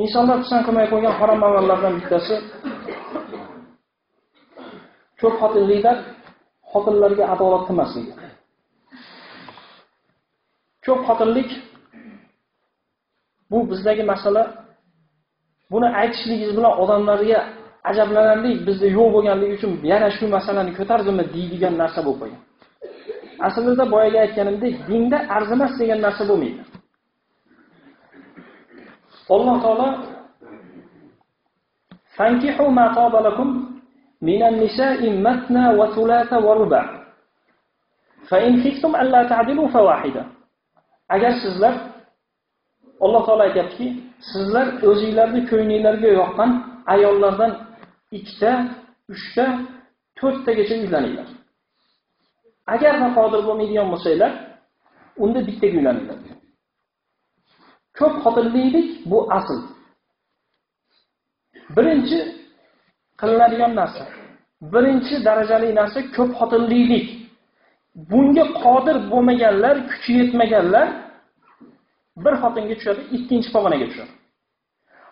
Insonlar pisand qilmay qo'ygan harom amallardan bittasi ko'p xotinliklar xotinlarga adolat qilmasligi. Ko'p xotinlik bu bizdagi masala. Buni aytishligingiz bilan odamlarga ajablanarlik, bizda yo'q bo'lganligi uchun yana shu masalani ko'tardimmi deydigan narsa bo'lib qolgan. Aslida boyaga aytganimdek, dinda arzimas degan narsa bo'lmaydi. Alloh taolo fankihu ma taba lakum minan nisa'i matna wa thulatha wa ruba' fa in khiftum alla ta'dilu fawahida. Agar sizlar Alloh taolo aytayaptiki, sizlar o'zingizlarning ko'nglingizlarga yoqqan ayollardan 2 ta, 3 ta, 4 tagacha uylaninglar. Agar qodir bo'lmaydigan bo'lsanglar, unda bittaga uylaninglar. Ko'p xotinlik bu asl. Birinchi qilinadigan narsa, birinchi darajali narsa ko'p xotinlik. Bunga qodir bo'lmaganlar, kuchi yetmaganlar bir xotinga tushadi, ikkinchi pog'onaga tushadi.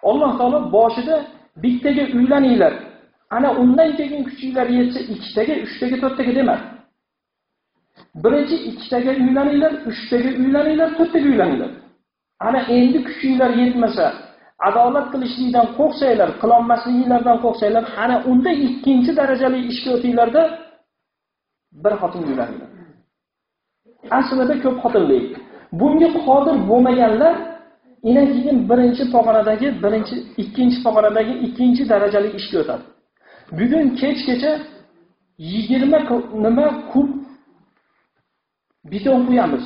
Alloh taolo boshida bittaga uylaninglar. Ana undan keyin kuchinglar yetsa 2 taga, 3 taga, 4 taga demadi. Birinchi 2 taga uylaninglar, 3 taga uylaninglar, 4 taga uylaninglar. Ana endi kuchinglar yetmasa, adolat qilishlikdan qo'rqsanglar, qilolmasliginglardan qo'rqsanglar, ana unda ikkinchi darajali ishga o'tinglarda bir xotin uylaninglar. Aslida ko'p xotinlik. Bunga qodir bo'lmaganlar ina keyin birinchi pog'onadagi, ikkinchi pog'onadagi ikkinchi darajali ishga o'tadi. Bugun kechgacha 20 nima kub beton qo'yamiz.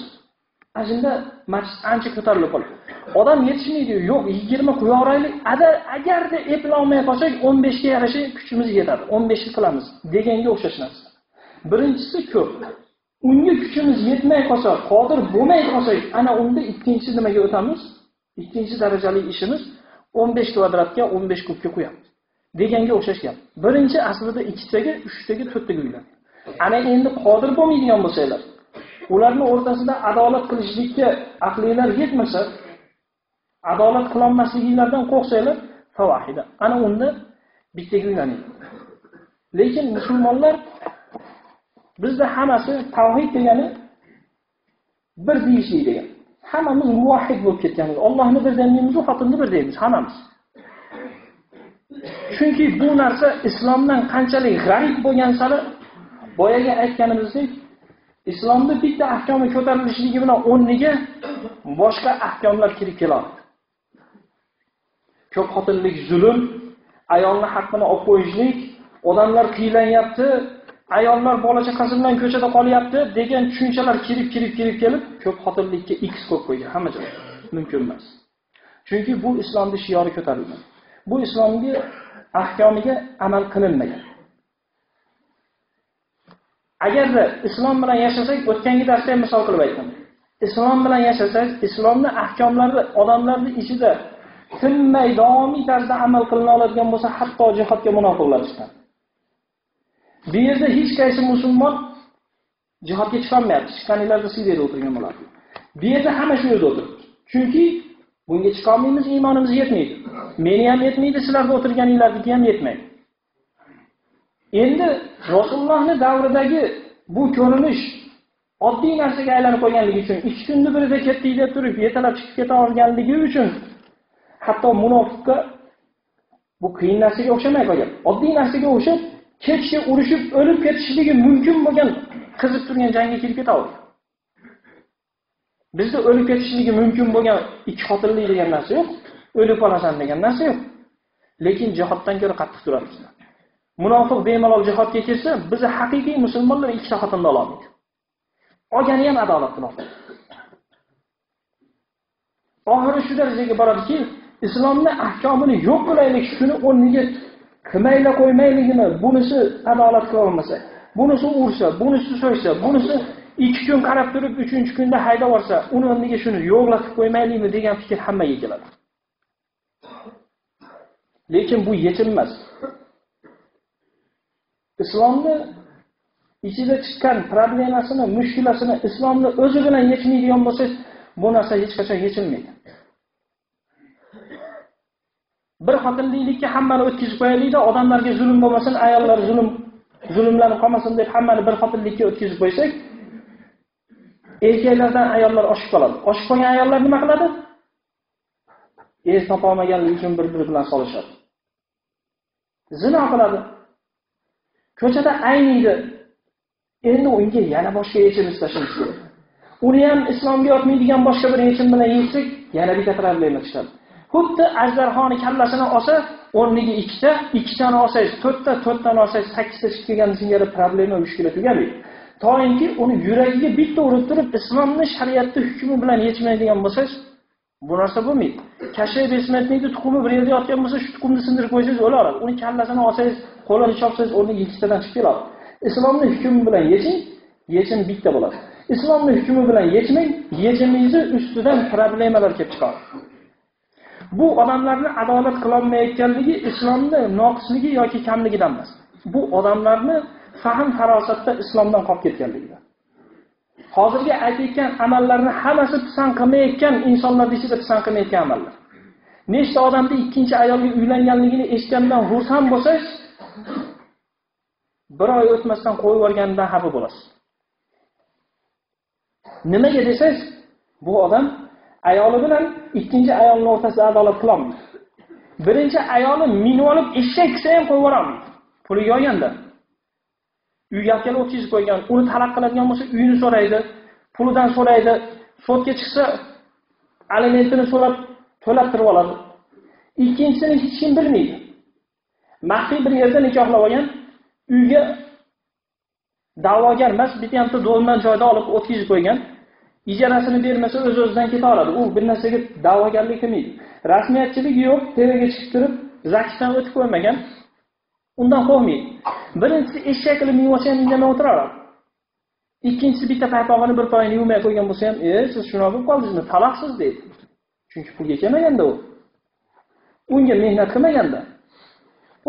Ajinda masjid ancha ko'tarilib qoladi. Odam yetishmaydi, yo'q 20 qo'ya olaylik. Agarda eplay olmay qolsak 15 ga yarasha kuchimiz yetadi. 15 ni qilamiz deganga o'xshash narsa. Birinchisi ko'p. Unga kuchimiz yetmay qolsa, qodir bo'lmay qolsak, ana unda ikkinchi nimaga o'tamiz? Ikkinchi darajali ishimiz 15 kvadratga 15 kubga qo'yamiz. Deganga o'xshash gap. Birinchi aslida 2 taga, 3 taga, 4 taga uylan. Ana endi qodir bo'lmaydigan bo'lsanglar, ularning o'rtasida adolat qilishlikka aqlinglar yetmasa, adolat qilolmasliginglardan qo'rqsanglar, favahida. Ana unda bittaga uylaning. Lekin musulmonlar bizda hammasi tavhid degani bir deyishlik degan. Hammamiz muvahhid bo'lib ketganmiz. Allohni bir deymiz, xotinni bir deymiz hammamiz. Chunki bu narsa islomdan qanchalik g'arib bo'lgan sari boyaga aytganimizdek, islomda bitta ahkomi ko'tarilishligi bilan o'rniga boshqa ahkomlar kirib keladi. Ko'p xotinlik zulm, ayolning haqqini olib qo'yishlik, odamlar qiylanyapti, ayollar bola chaqasi bilan ko'chada qolyapti degan tushunchalar kelib ko'p xotinlikka X qo'yib qo'ygan hamma joyda. Mumkin emas. Chunki bu islomning shiori ko'tarilgan. Bu islomga ahkomiga amal qilinmagan. Agarda islom bilan yashasak, o'tgangi darsda ham misol qilib aytdim. Islom bilan yashasak, islomning ahkomlari odamlarning ichida tinmay davomiy tarzda amal qilina oladigan bo'lsa, hatto jihodga munofiqlar chiqadi. Bu yerda hech qaysi musulmon jihodga chiqolmayapti. Chiqqaninglarda Siriyada o'tirgan bo'ladi. Bu yerda hamma shu yerda o'tiribdi. Chunki bunga chiqolmaymiz, iymonimiz yetmaydi. Meni ham yetmaydi, sizlarda o'tirganinglarniki ham yetmaydi. Endi Rasulullohning davridagi bu ko'rinish oddiy narsaga aylanib qolganligi uchun 2 kunni birida ketdik deb turib, yetalab chiqib keta olganligi uchun hatto munofiqqa bu qiyin narsaga o'xshamay qolgan. Oddiy narsaga o'xshab kechga urushib o'lib ketishligi mumkin bo'lgan qizib turgan jangga kelib ketadi. Bizda o'lib ketishligi mumkin bo'lgan ikki xotinli degan narsa yo'q, o'lib qolasan degan narsa yo'q. Lekin jihoddan ko'ra qattiq turamiz. Munofiq bemalol jihodga kelsa, biz haqiqiy musulmonlar ikkita xotinni olamiz. Olgani ham adolat bilan. Oxiri shu darajaga boradiki, islomning ahkomini yo'q qilaylik, shuni o'rniga qilmayla qo'ymayligini, bunisi adolat qila olmasa, bunisi ursa, bunisi so'ysa, bunisi 2 kun qarab turib, 3-kunda haydab olsa, uni o'rniga shuni yo'qlatib qo'ymaylikmi degan fikr hammaga keladi. Lekin bu yechilmas. Islomni ichida chiqqan problemasini, mushkulasini islomni o'zi bilan yechmaydigan bo'lsa, bu narsa hech qachon yechilmaydi. Bir xotinlikka hammani o'tkazib qo'yaylikda, odamlarga zulm bo'lmasin, ayollar zulmlanib qolmasin deb hammani bir xotinlikka o'tkazib qo'ysak, erkaklardan ayollar oshib qoladi. Oshib qolgan ayollar nima qiladi? Er topa olmaganligi uchun bir-biri bilan solishadi. Zina qiladi. Ko'chada ayniydi. Endi unga yana boshqa yechim istashimiz kerak. Uni ham islomga yotmaydigan boshqa bir yechim bilan yechsak, yana bitta problema chiqadi. Xuddi ajdarxoni kallasini olsa, o'rniga ikkitani olsangiz, to'rttani olsangiz, 8ta chiqib kelgan singari problema mushkula tugamaydi. To'yinki uni yuragiga bitta urib turib, islomning shariatda hukmi bilan yechmaydigan bo'lsangiz, bu narsa bo'lmaydi. Kashay besmetniydi tuxumi bir yerda yotgan bo'lsa, shu tuxumni sindirib qo'ysangiz o'ladi. Uni kallasini olsangiz, qo'lini chopsangiz, o'rniga ikkitadan chiqib keladi. Islomning hukmi bilan yeching, yechim bitta bo'ladi. Islomning hukmi bilan yechmang, yechimingizni ustidan problemalar kelib chiqadi. Bu odamlarni adolat qila olmayotganligi islomning noqisligi yoki kamligidan emas. Bu odamlarni fahm farosatda islomdan qolib ketganligidan. Hozirgi aytayotgan amallarni hammasi pisand qilmayotgan insonlar ichida pisand qilmayotgan amallar. Nechta odamning ikkinchi ayolga uylanganligini eshitgandan xursand bo'lsangiz, bir oy o'tmasdan qo'yib yuborganidan xafa bo'lasiz. Nimaga desangiz, bu odam ayoli bilan ikkinchi ayolning o'rtasida adolat qila olmaydi. Birinchi ayoli minib olib eshak qilsa ham qo'yib yubormaydi. Puli yo'ganda. Uyga kelib o'tkazib qo'ygan, uni talab qiladigan bo'lsa, uyini so'raydi, pulidan so'raydi, sudga chiqsa alimentini so'rab to'lab turib oladi. Ikkinchisini hech kim bilmaydi. Maxfiy bir yerda nikohlab olgan, uyga da'vogar emas, bitta ham do'lman joyda olib o'tkazib qo'ygan. Ijarasini bermasa o'z-o'zidan keta oladi. U bir narsaga da'vogarlik qilmaydi. Rasmiyatchiligi yo'q, televiziyaga chiqib turib, zakishdan o'tib qo'ymagan. Undan qo'rqmaydi. Birinchisi eshak qilib minsa ham indamay o'tiradi. Ikkinchisi bitta paypog'ini bir poyini yuvmay qo'ygan bo'lsa ham, siz shunaqa bo'lib qoldingizmi? Taloqsiz deydi. Chunki pulga kelmaganda u. Unga mehnat qilmaganda.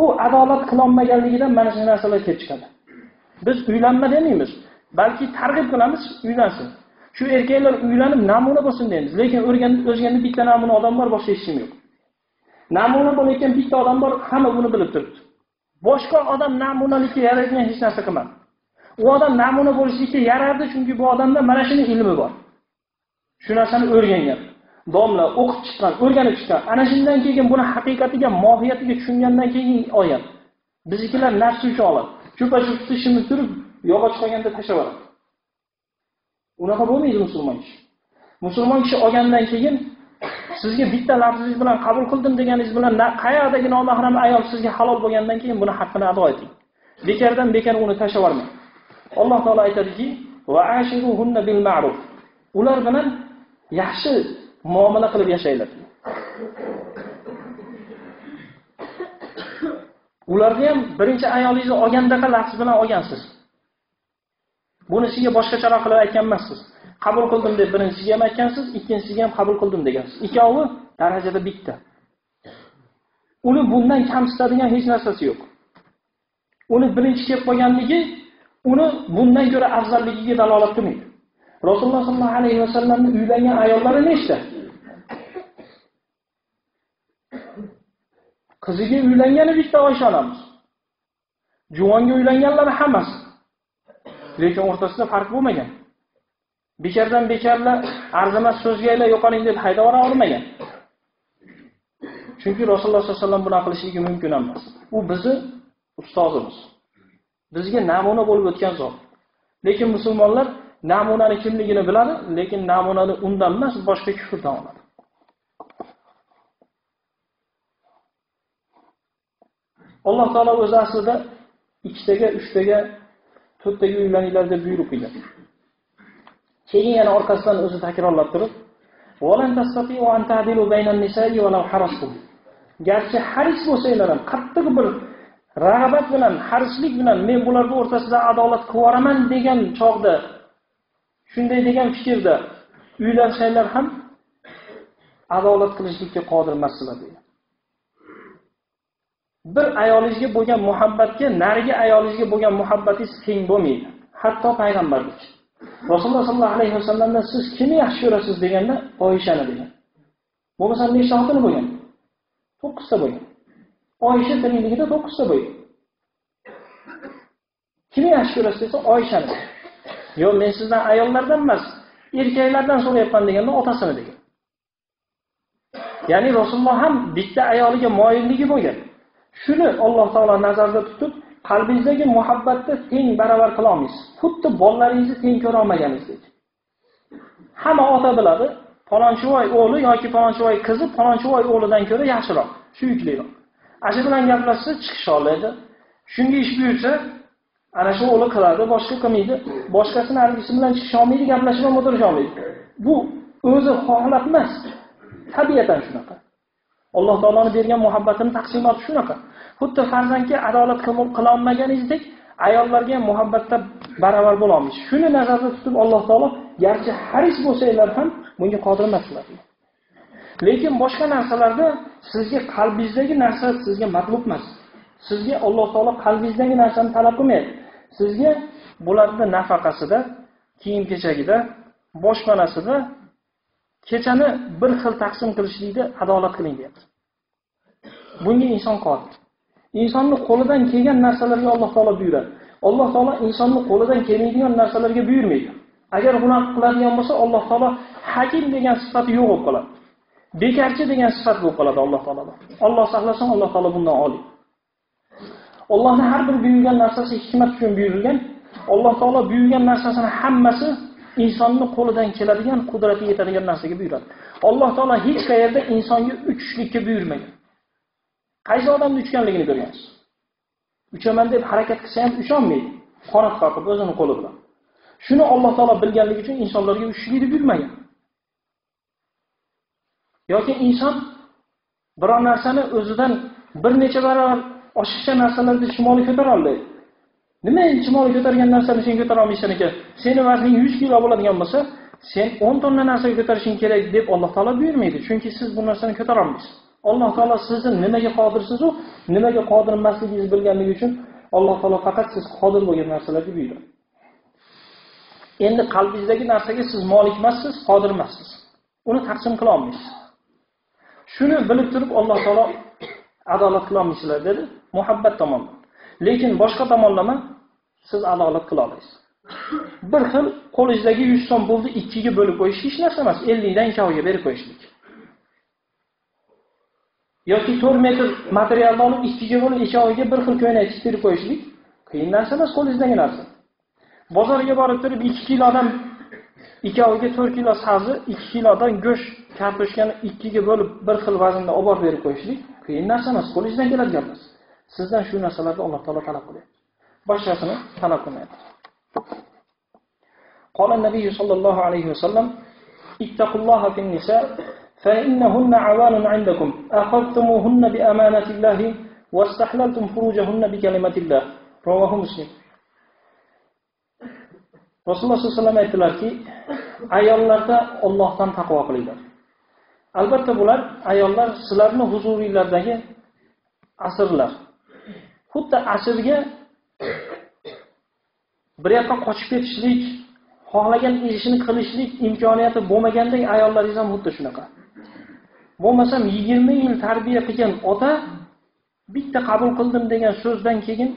U adolat qila olmaganligidan mana shu narsalar kelib chiqadi. Biz uylanma demaymiz, balki targ'ib qilamiz, uylansin. Shu erkaklar uylanib namuna bo'lsin deymiz. Lekin o'zganda bitta namuna odam bor, boshqa hech kim yo'q. Namuna bo'layotgan bitta odam bor, hamma buni bilib turibdi. Boshqa odam namunalikka yaraydigan hech narsa qilmadi. U odam namuna bo'lishlikka yarardi, chunki bu odamda mana shuni ilmi bor. Shu narsani o'rgangan. Domla o'qib chiqqan, o'rganib chiqqan. Ana shundan keyin buni haqiqatiga, mohiyatiga tushungandan keyin olgan. Biznikilar nafsi uchun oladi. Cho'pa-cho'p ishimiz turib, yog'och qolganda tashlab oladi. Unaqa bo'lmaydi musulmon kishi. Musulmon kishi olgandan keyin sizga bitta lafzingiz bilan qabul qildim deganingiz bilan qayerdagi nomahram ayol sizga halol bo'lgandan keyin buni haqqini ado eting. Bekardan bekar uni tashlab yubormang. Alloh taolo aytadiki: "Va ashiruhunna bil ma'ruf." Ular bilan yaxshi muomala qilib yashanglar. Ularni ham birinchi ayolingizni olgandaqa lafz bilan olgansiz. Bunisiga boshqacharoq qilib aytgan emassiz. Qabul qildim deb birinchisiga ham aytgansiz, ikkinchisiga ham qabul qildim degansiz. Ikkovi darajada bitta. Uni bundan kamsitadigan hech narsasi yo'q. Uni birinchi kelib qolganligi uni bundan ko'ra afzalligiga dalolat qilmaydi. Rasululloh sollallohu alayhi vasallamning uylangan ayollari nechta? Qiziga uylangani bitta Oysha onamiz. Juvonga uylanganlar hammasi. Lekin o'rtasida farq bo'lmagan. Bekardan bekarlar arzimas so'zgaylar yo'qoling deb haydab yubormagan. Chunki Rasululloh sollallohu alayhi vasallam buni qilishligi mumkin emas. U bizni ustozimiz. Bizga namuna bo'lib o'tgan zot. Lekin musulmonlar namunani kimligini biladi, lekin namunani undan emas, boshqa kufrdan oladi. Alloh taolo o'z aslida 2 taga, 3 taga, 4 taga uylaninglar deb buyruq qilgan. Keyin yana orqasidan o'zi takrorlab turib, "Walan tastati'u an ta'dilu baynan nisa'i walau harastum." Garchi haris bo'lsanglar ham, qattiq bir rag'bat bilan, harislik bilan men bularning o'rtasida adolat qilvoraman degan chog'da, shunday degan fikrda uylansanglar ham adolat qilishlikka qodir emaslar deydi. Bir ayolingizga bo'lgan muhabbatga narigi ayolingizga bo'lgan muhabbatingiz teng bo'lmaydi. Hatto payg'ambarlik. Rasululloh sollallohu alayhi vasallamdan siz kimni yaxshi ko'rasiz deganda Oyishani degan. Bo'lmasa nechta xotini bo'lgan? 9 ta bo'lgan. Oyisha tirikligida 9 ta bo'lgan. Kimni yaxshi ko'rasiz desa Oyishani. Yo'q, men sizdan ayollardan emas, erkaklardan so'rayapman deganda otasini degan. Ya'ni Rasululloh ham bitta ayoliga moyilligi bo'lgan. Shuni Alloh taolo nazarda tutib, qalbingizdagi muhabbatni teng baravar qila olmaysiz. Xuddi bolalaringizni teng ko'ra olmaganingizdek. Hamma ota biladi, falonchivoy o'g'li yoki falonchivoy qizi falonchivoy o'g'lidan ko'ra yaxshiroq, suyukliroq. Ashi bilan gaplashsa chiqish oladi. Shunga ish buyursa, ana shu o'g'li qiladi, boshqa qilmaydi. Boshqasini argisi bilan chiqish olmaydi, gaplashib ham o'tirish olmaydi. Bu o'zi xohlab emas, tabiatan shunaqa. Alloh taoloning bergan muhabbatini taqsimoti shunaqa. Xuddi farzandga adolat qila olmaganingizdek, ayollarga ham muhabbatda baravar bo'la olmaysiz. Shuni nazarda tutib Alloh taolo garchi haris bo'lsanglar ham bunga qodir emaslar. Lekin boshqa narsalarda sizga qalbingizdagi narsa sizga matlub emas. Sizga Alloh taolo qalbingizdagi narsani talab qilmaydi. Sizga bularning nafaqasida, kiyim-kechagida, boshpanasida kechani bir xil taqsim qilishlikda adolat qiling deyapti. Bunga inson qodir. Insonning qo'lidan kelgan narsalarga Alloh taolo buyuradi. Alloh taolo insonning qo'lidan kelmaydigan narsalarga buyurmaydi. Agar bunaqa qiladigan bo'lsa, Alloh taolo hakim degan sifati yo'q bo'lib qoladi. Bekarchi degan sifat bo'lib qoladi Alloh taoloda. Alloh saqlasin, Alloh taolo bundan oliy. Allohning har bir buyurgan narsasi hikmat uchun buyurilgan. Alloh taolo buyurgan narsasini hammasi insonning qo'lidan keladigan, qudrati yetadigan narsaga buyuradi. Alloh taolo hech qayerda insonga uchishlikka buyurmagan. Qaysi odamning uchganligini ko'rgansiz? Uchaman deb harakat qilsa ham ucholmaydi. Qanot qoqib o'zini qo'li bilan. Shuni Alloh taolo bilganligi uchun insonlarga uchishlikni buyurmagan. Yoki inson biror narsani o'zidan bir necha barobar oshiqcha narsalarni shimoliy ko'tara olmaydi. Nima shimoliy ko'targan narsani sen ko'tara olmaysan ekan? Seni vazning 100 kilo bo'ladigan bo'lsa, sen 10 tonna narsa ko'tarishing kerak deb Alloh taolo buyurmaydi. Chunki siz bu narsani ko'tara olmaysiz. Alloh taolo sizni nimaga qodirsiz u, nimaga qodir emasligingizni bilganligi uchun Alloh taolo faqat siz qodir bo'lgan narsalarga buyuradi. Endi qalbingizdagi narsaga siz molik emassiz, qodir emassiz. Uni taqsim qila olmaysiz. Shuni bilib turib Alloh taolo adolat qila olmaysizlar dedi, muhabbat tomondan. Lekin boshqa tomonlama siz adolat qila olasiz. Bir xil qo'lingizdagi 100 so'm pulni 2 ga bo'lib qo'yish hech narsa emas, 50 dan 2 ga berib qo'yishlik. Yoki 4 metr materialni olib 2 ga bo'lib 2 ga bir xil ko'ylak tiktirib qo'yishlik qiyin narsa emas, qo'lingizdagi narsa. Bozorga borib turib 2 kilodan 2 ga 4 kilo sabzi, 2 kilodan go'sht, kartoshkani 2 ga bo'lib bir xil vaznda olib borib berib qo'yishlik qiyin narsa emas, qo'lingizdan keladigan emas. Sizdan shu narsalarni Alloh taolo talab qilyapti. Boshqasini talab qilmayapti. Qala Nabiy sallallohu alayhi vasallam: "Ittaqulloha fin nisa fa innahunna awanun 'indakum. Akhadtumuhunna bi amanatillahi wastahlaltum furujahunna bi kalimatillah." Rawahu Muslim. Rasululloh sollallohu alayhi vasallam aytdilarki, ayollarda Allohdan taqvo qilinglar. Albatta bular ayollar sizlarning huzuringlardagi asrlar. Xuddi asrga bir yoqqa qochib ketishlik, xohlagan ishini qilishlik imkoniyati bo'lmagandek ayollaringiz ham xuddi shunaqa. Bo'lmasam 20 yil tarbiya qilgan ota bitta qabul qildim degan so'zdan keyin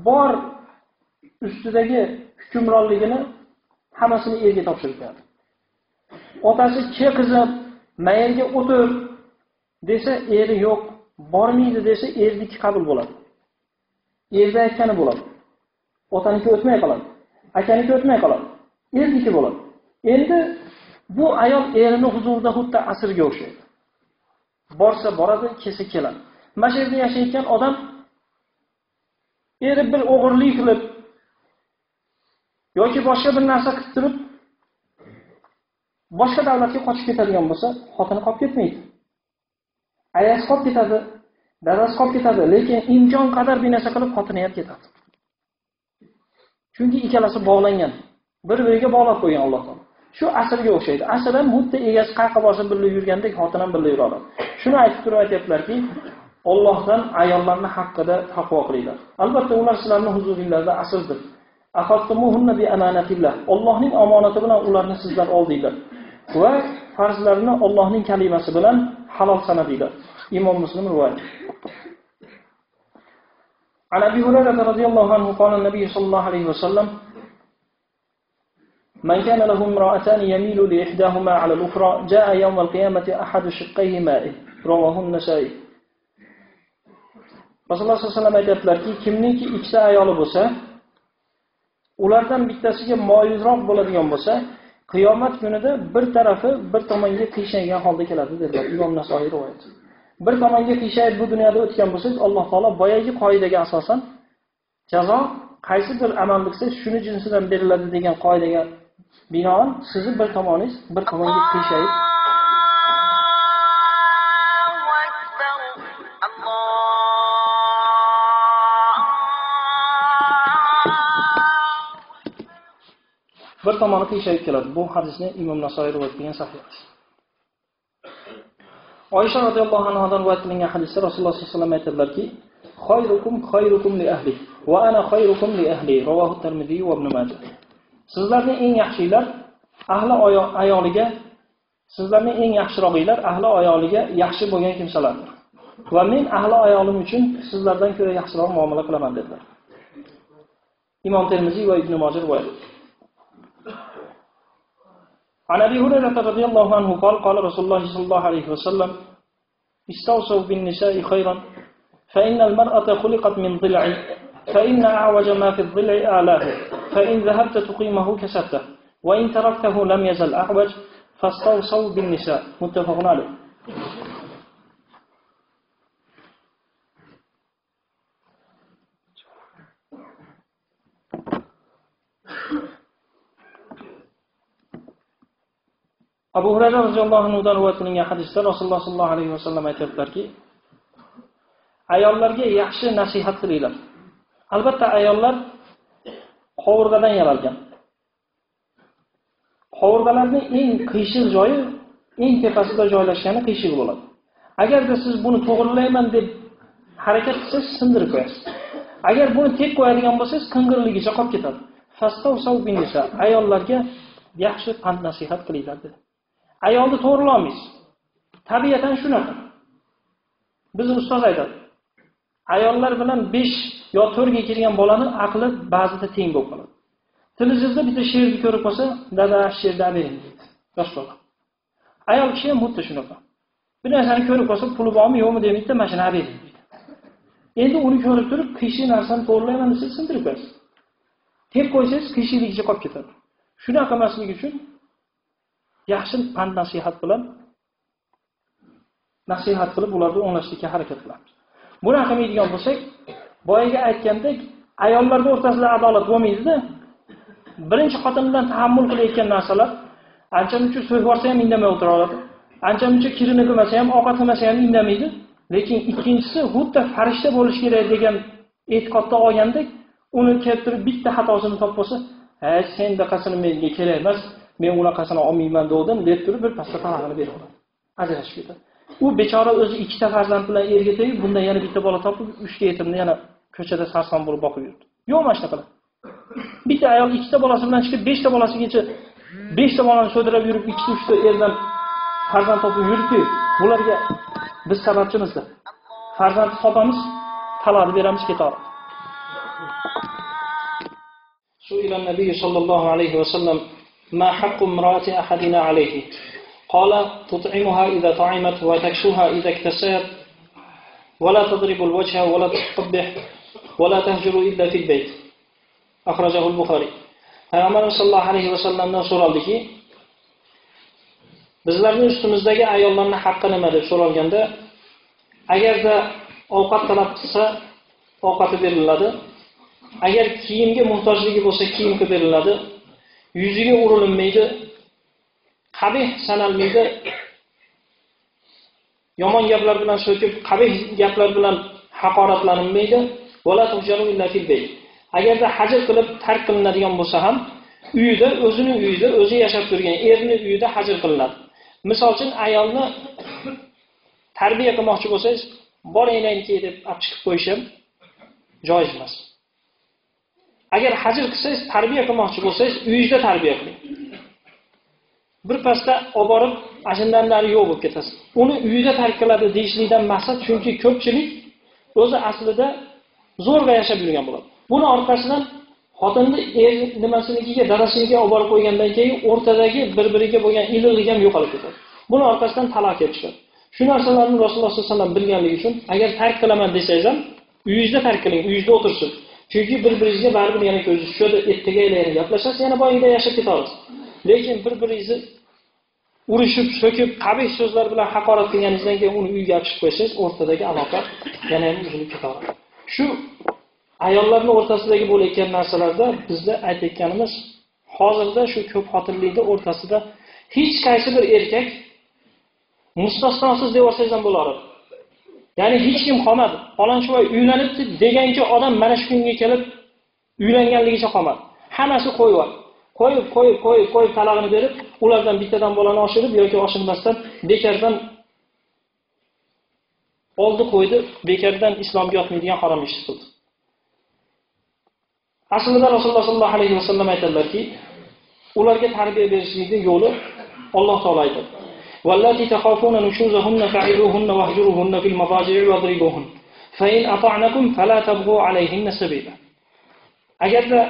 bor ustidagi hukmronligini hammasini erga topshirgan. Otasi "Ke qizim, mayerga o'tir" desa eri yo'q, bormaydi desa erniki qabul bo'ladi. Erda aytgani bo'ladi. otaniki o'tmay qoladi. Akaniki o'tmay qoladi. Erniki bo'ladi. Endi bu ayol erining huzurida xuddi asrga o'xshaydi. Borsa boradi, kelsa keladi. Mana shu yerda yashayotgan odam eri bir o'g'irlik qilib yoki boshqa bir narsa qilib turib boshqa davlatga qochib ketadigan bo'lsa, xotini qolib ketmaydi. Ayasi qolib ketadi, dadasi qolib ketadi, lekin imkon qadar bir narsa qilib xotini ham ketadi. Chunki ikkalasi bog'langan. Bir-biriga bog'lab qo'ygan Alloh taolo. Shu asrga o'xshaydi. Asr ham xuddi egasi qayerga borsa birga yurgandek xotin ham birga yuradi. Shuni aytib turib aytayaplarki, Allohdan ayollarning haqqida taqvo qilinglar. Albatta ular sizlarning huzuringizda asrdir. Akhadtumuhunna bi amanatillah. Allohning omonati bilan ularni sizlar oldinglar. Va farzlarini Allohning kalimasi bilan halol sanadinglar. Imom Muslim rivoyat. An Abi Hurayra radhiyallohu anhu qala Nabiy sallallohu alayhi vasallam من كان له امرأتان يميل لإحداهما على الأخرى جاء يوم القيامة أحد شقيه مائه رواه النسائي. Rasululloh sollallohu alayhi vasallam aytadilarki, kimningki ikkita ayoli bo'lsa, ulardan bittasiga moyilroq bo'ladigan bo'lsa, qiyomat kunida bir tarafi bir tomonga qiyshaygan holda keladi dedilar. Imom Nasoiy rivoyat. Bir tomonga qiyshayib bu dunyoda o'tgan bo'lsangiz, Alloh taolo boyagi qoidaga asosan jazo qaysi bir amal qilsangiz shuni jinsidan beriladi degan qoidaga binoan sizni bir tomoningiz bir tomonga qiyshayib bir tomoni qiyshayib keladi. Bu hadisni Imom Nasoiy rivoyat qilgan sahih hadis. Oysha radhiyallohu anhadan rivoyat qilingan hadisda Rasululloh sollallohu alayhi vasallam aytadilarki, khayrukum li ahli va ana khayrukum li ahli. Rawahu Tirmiziy va Ibn Majah. Sizlarning eng yaxshilar ahli ayoliga, sizlarning eng yaxshirog'inglar ahli ayoliga yaxshi bo'lgan kimsalardir. Va men ahli ayolim uchun sizlardan ko'ra yaxshiroq muomala qilaman dedilar. Imom Tirmiziy va Ibn Majah rivoyat. عن أبي هريرة رضي الله عنه قال رسول الله صلى الله عليه وسلم استوصوا بالنساء خيرا فإن المرأة خلقت من ضلع فإن أعوج ما في الضلع أعلاه فإن ذهبت تقيمه كسرته وإن تركته لم يزل أعوج فاستوصوا بالنساء متفق عليه. Abu Hurayra radhiyallohu anhu dan rivoyat qilingan hadisda Rasululloh sollallohu alayhi vasallam aytadilarki, ayollarga yaxshi nasihat qilinglar. Albatta ayollar qovurg'adan yaralgan. Qovurg'alarning eng qiyshiq joyi eng tepasida joylashgani qiyshiq bo'ladi. Agarda siz buni to'g'rilayman deb harakat qilsangiz sindirib qo'yasiz. Agar buni tek qo'yadigan bo'lsangiz qing'irligicha qolib ketadi. Fastawsaw bin nisa. Ayollarga yaxshi pand nasihat qilinglar dedi. Ayolni to'g'rilamaysiz. Tabiatan shunaqa. Biz ustoz aytadi. Ayollar bilan 5 yo 4 ga kirgan bolaning aqli ba'zida teng bo'lib qoladi. Televizorda bitta she'rni ko'rib qolsa, dada she'rni bering deydi. Yosh bola. Ayol kishi ham xuddi shunaqa. Bir narsani ko'rib qolsa, puli bormi yo'qmi demaydi, mashina bering deydi. Endi uni ko'rib turib, qiyshiq narsani to'g'rilayman desa, sindirib qo'yasiz. Tek qo'ysangiz qiyshiqligicha qolib ketadi. Shunaqa qilmasligi uchun yaxshi pand nasihat qilib ularni o'nglashtirishga harakat qilamiz. Buni qilmaydigan bo'lsak, boyaga aytgandek, ayollarda o'rtasida adolat bo'lmaydi-da. Birinchi xotin bilan tahammul qilayotgan narsalar ancha-muncha so'yib borsa ham indamay o'tiradi. Ancha-muncha kirini qilmasa ham, ovqat qilmasa ham indamaydi. Lekin ikkinchisi xuddi farishta bo'lish kerak degan e'tiqodda olgandek, uni keltirib bitta xatosini topib olsa, sen daqasini menga kerak emas, men unaqasini olmayman dedim, deb turib bir pasta talag'ini beraveradi. Ajrashib ketadi. U bechora o'zi ikkita farzand bilan erga tegib, bundan yana bitta bola topib, 3 ta yetimni yana ko'chada sarson bo'lib boqib yurdi. Yo'qmi mana shunaqa? Bitta ayol ikkita bolasi bilan chiqib 5 ta bolasigacha 5 ta bolani so'dirab yurib, 2-3 ta erdan farzand topib yuribdi. Bularga biz sababchimizda. Farzand topamiz, talag'ini beramiz, ketadi. سئل النبي صلى الله عليه وسلم ما حق امرأة أحدنا عليه قال تطعمها إذا طعمت وتكسوها إذا اكتسيت ولا تضرب الوجه ولا تقبح ولا تهجر إلا في البيت Akhrajahu al-Bukhari. Payg'ambar sollallohu alayhi vasallamdan so'raldiki, bizlarning ustimizdagi ayollarning haqqi nima deb so'ralganda, agarda ovqat talab qilsa, ovqati beriladi. Agar kiyimga muhtojligi bo'lsa, kiyim qilib beriladi. Yuziga urilinmaydi, qabih sanalmaydi. Yomon gaplar bilan so'kib, qabih gaplar bilan haqoratlanilmaydi. Wala tujaru illa fil bayt. Agarda hajr qilib tark qilinadigan bo'lsa ham, uyida, o'zining uyida, o'zi yashab turgan erining uyida hajr qilinadi. Misol uchun ayolni tarbiya qilmoqchi bo'lsangiz, boringlarki deb olib chiqib qo'yish ham joiz emas. Agar hajr qilsangiz, tarbiya qilmoqchi bo'lsangiz, uyingizda tarbiya qiling. Bir pasda olib borib, ajindanlari yo'q bo'lib ketasiz. Uni uyida tark qiladi deyishlikdan maqsad, chunki ko'pchilik o'zi aslida zo'rg'a yashab yurgan bo'ladi. Buni orqasidan xotinni er nimasinikiga, dadasinikiga olib borib qo'ygandan keyin o'rtadagi bir-biriga bo'lgan iliqlik ham yo'qolib ketadi. Buni orqasidan taloq kelib chiqadi. Shu narsalarni Rasululloh sollallohu alayhi vasallam bilganligi uchun, agar tark qilaman desangiz ham, uyingizda tark qiling, uyingizda o'tirsin. Chunki bir-biringizga baribir yana ko'zingiz tushadi, ertagaylari gaplashasiz, yana boyingda yashab ketaverasiz. Lekin bir-biringizni urishib, so'kib, qabih so'zlar bilan haqorat qilganingizdan keyin uni uyga olib chiqib qo'ysangiz, o'rtadagi aloqa yana ham uzilib ketaveradi. Shu ayollarning o'rtasidagi bo'layotgan narsalarda bizda aytayotganimiz, hozirda shu ko'p xotinlikning o'rtasida hech qaysi bir erkak mustasnosiz deb olsangiz ham bo'lardi. Ya'ni hech kim qolmadi. Falonchivoy uylanibdi degancha odam mana shu kunga kelib uylanganligicha qolmadi. Hammasi qo'yib talog'ini berib, ulardan bittadan bolani oshirib yoki oshirmasdan bekardan oldi qo'ydi, bekardan islomga yotmaydigan harom ish qildi. Aslida Rasululloh sollallohu alayhi vasallam aytadilarki, ularga tarbiya berishlikning yo'li Alloh taolo aytadi. Vallati takhafuna nushuzahunna fa'iduhunna wahjuruhunna fil madaji'i wadribuhun. Fa in ata'nakum fala tabghu alayhinna sabila. Agarda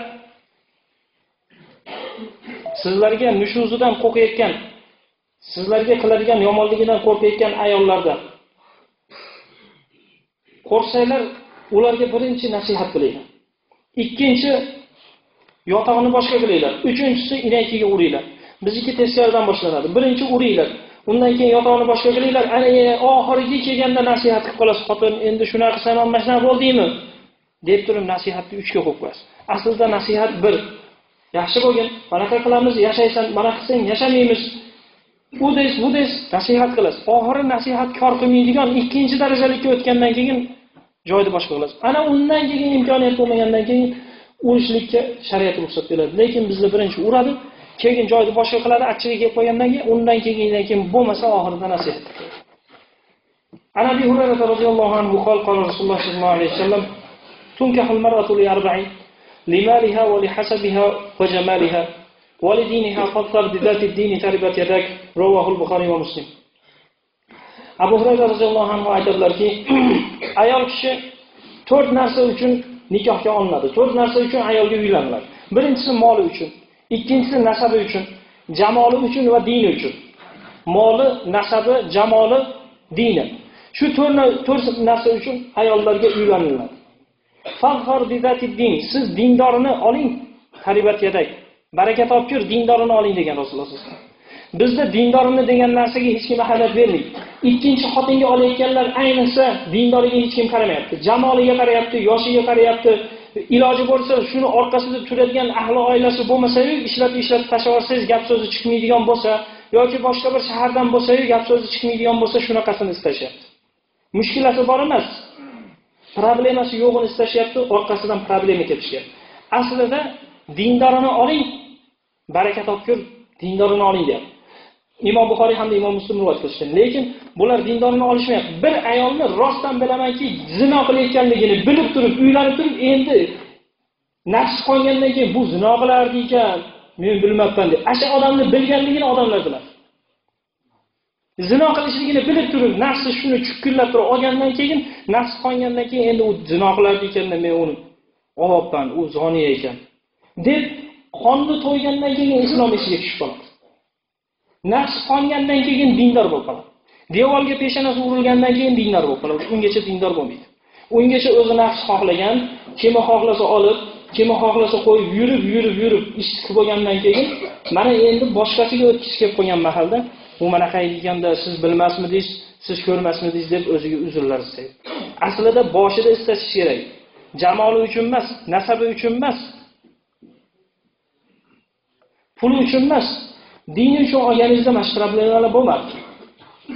sizlarga nushuzidan qo'rqayotgan, sizlarga qiladigan yomonligidan qo'rqayotgan ayollardan qo'rsanglar, ularga birinchi nasihat qilinglar. Ikkinchi, yotog'ini boshqa qilinglar. Uchinchisi, inakiga uringlar. Bizniki teskaridan boshlanadi. Birinchi uringlar. Undan keyin yotog'ini boshqa qilinglar. Ana oxiriga kelganda nasihat qilib qolasiz. Xotin, endi shunaqa qilsam ham mana shunaqa bo'ldingmi? deb turib nasihatni 3 ga qo'yib qo'yasiz. Aslida nasihat 1. Yaxshi bo'lgin, bunaqa qilamiz, yashaysan, mana qilsang yashamaymiz. Bu des nasihat qilasiz. Oxiri nasihat kor qilmaydigan ikkinchi darajalikka o'tgandan keyin joyni boshqa qilasiz. Ana undan keyin imkoniyat bo'lmagandan keyin urishlikka shariat ruxsat beradi. Lekin bizlar birinchi uradi, keyin joyni boshqa qiladi, achchiga kelib qo'ygandan keyin undan keyin bo'lmasa oxirida nasihat. Ana Abi Hurayra radhiyallohu anhu qala Rasululloh sallallohu alayhi vasallam tunkahul mar'atu li arba'in limaliha wa lihasabiha wa jamaliha wa lidiniha fadfar bidati ad-din taribat yadak rawahu al-Bukhari va Muslim. Abu Hurayra radhiyallohu anhu aytadilarki, ayol kishi 4 narsa uchun nikohga olinadi. 4 narsa uchun ayolga uylaniladi. Birinchisi moli uchun, ikkinchisi nasabi uchun, jamoli uchun va dini uchun. Moli, nasabi, jamoli, dini. Shu 4 narsa uchun ayollarga uylaniladi. Fadfar bidati ad-din, siz dindorini oling, taribat yadak. Baraka topkir, dindorini oling degan Rasululloh sollallohu alayhi vasallam. Bizda dindorini degan narsaga hech kim ahamiyat bermaydi. Ikkinchi xotinga olayotganlar ayniqsa dindoriga hech kim qaramayapti. Jamoliga qarayapti, yoshiga qarayapti. Iloji bo'lsa shuni orqasida turadigan ahli oilasi bo'lmasa-yu, ishlatib tashlavorsangiz gap so'zi chiqmaydigan bo'lsa yoki boshqa bir shahardan bo'lsa-yu, gap so'zi chiqmaydigan bo'lsa shunaqasini istashyapti. Mushkulasi bor emas. Problemasi yo'g'ini istashyapti, orqasidan problema ketishyapti. Aslida dindorini oling, baraka topkur, dindorini oling deyapti. Imom Buxoriy hamda Imom Muslim rivoyat qilishgan. Lekin bular dindorini olishmayapti. Bir ayolni rostdan bilamanki, zino qilayotganligini bilib turib, uylanib turib, endi nafs qolgandan keyin bu zino qilardi ekan, men bilmabman deb. Asha odamni bilganligini odamlar biladi. Zino qilishligini bilib turib, nafsi shuni chukkillab turib olgandan keyin, nafs qolgandan keyin endi u zino qilardi ekan, men uni olibman, u zoniy ekan deb qonni to'ygandan keyin islom ishiga tushib qoladi. Nafs qongandan keyin dindor bo'lib qoladi. Devorga peshonasi urilgandan keyin dindor bo'lib qoladi. Ungacha dindor bo'lmaydi. Ungacha o'zi nafs xohlagan, kim xohlasa olib, Kim xohlasa qo'yib yurib ish qilib bo'lgandan keyin mana endi boshqasiga o'tkish kelib qolgan mahalda u mana qaydeganda siz bilmasmidingiz, siz ko'rmasmidingiz deb o'ziga uzrlar istaydi. Aslida boshida istash kerak. Jamoli uchun emas, nasabi uchun emas, puli uchun emas, dini uchun olganingizda mana shu problemalar bo'lmadi.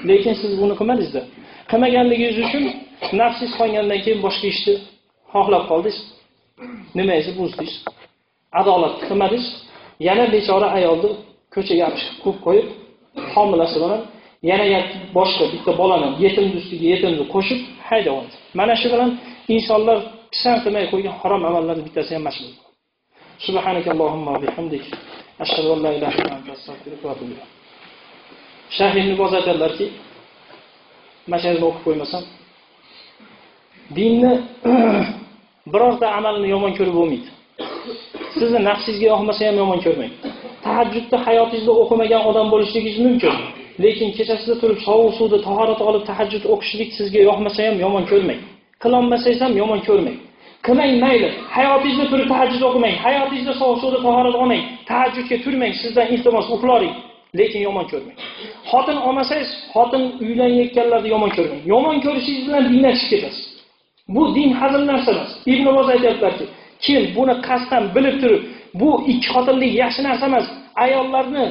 Lekin siz buni qilmadingizda. Qilmaganligingiz uchun nafsingiz qolgandan keyin boshqa ishni xohlab qoldingiz. Nimangizni buzdingiz? Adolat qilmadingiz. Yana bechora ayolni ko'chaga olib qo'yib, homilasi bilan yana boshqa bitta bolani yetimni ustiga yetimni qo'shib haydayapti. Mana shu bilan insonlar pisand qilmay qo'ygan harom amallarning bittasi ham mashhur. Subhanakallohumma va bihamdik. Ashhadu an la ilaha illa anta astaghfiruka va atubu ilayk. Shahid Niboz aytadilarki, mashayizni o'qib qo'ymasam, dinni birorta amalni yomon ko'rib bo'lmaydi. Sizni nafsingizga yoqmasa ham yomon ko'rmang. Tahajjudda hayotingizda o'qimagan odam bo'lishligingiz mumkin. Lekin kechasida turib sovuq suvda tahorat olib tahajjud o'qishlik sizga yoqmasa ham yomon ko'rmang. Qilolmasangiz ham yomon ko'rmang. Qilmang mayli. Hayotingizda turib tahajjud o'qimang. Hayotingizda sovuq suvda tahorat olmang. Tahajjudga turmang. Sizdan iltimos uxloring. Lekin yomon ko'rmang. Xotin olmasangiz, xotin uylanayotganlarni yomon ko'rmang. Yomon ko'rishingiz bilan dindan chiqib ketasiz. Bu din hazil narsa emas. Ibn Abbos aytayaptilarki, kim buni qasddan bilib turib, bu ikki xotinlik yaxshi narsa emas, ayollarni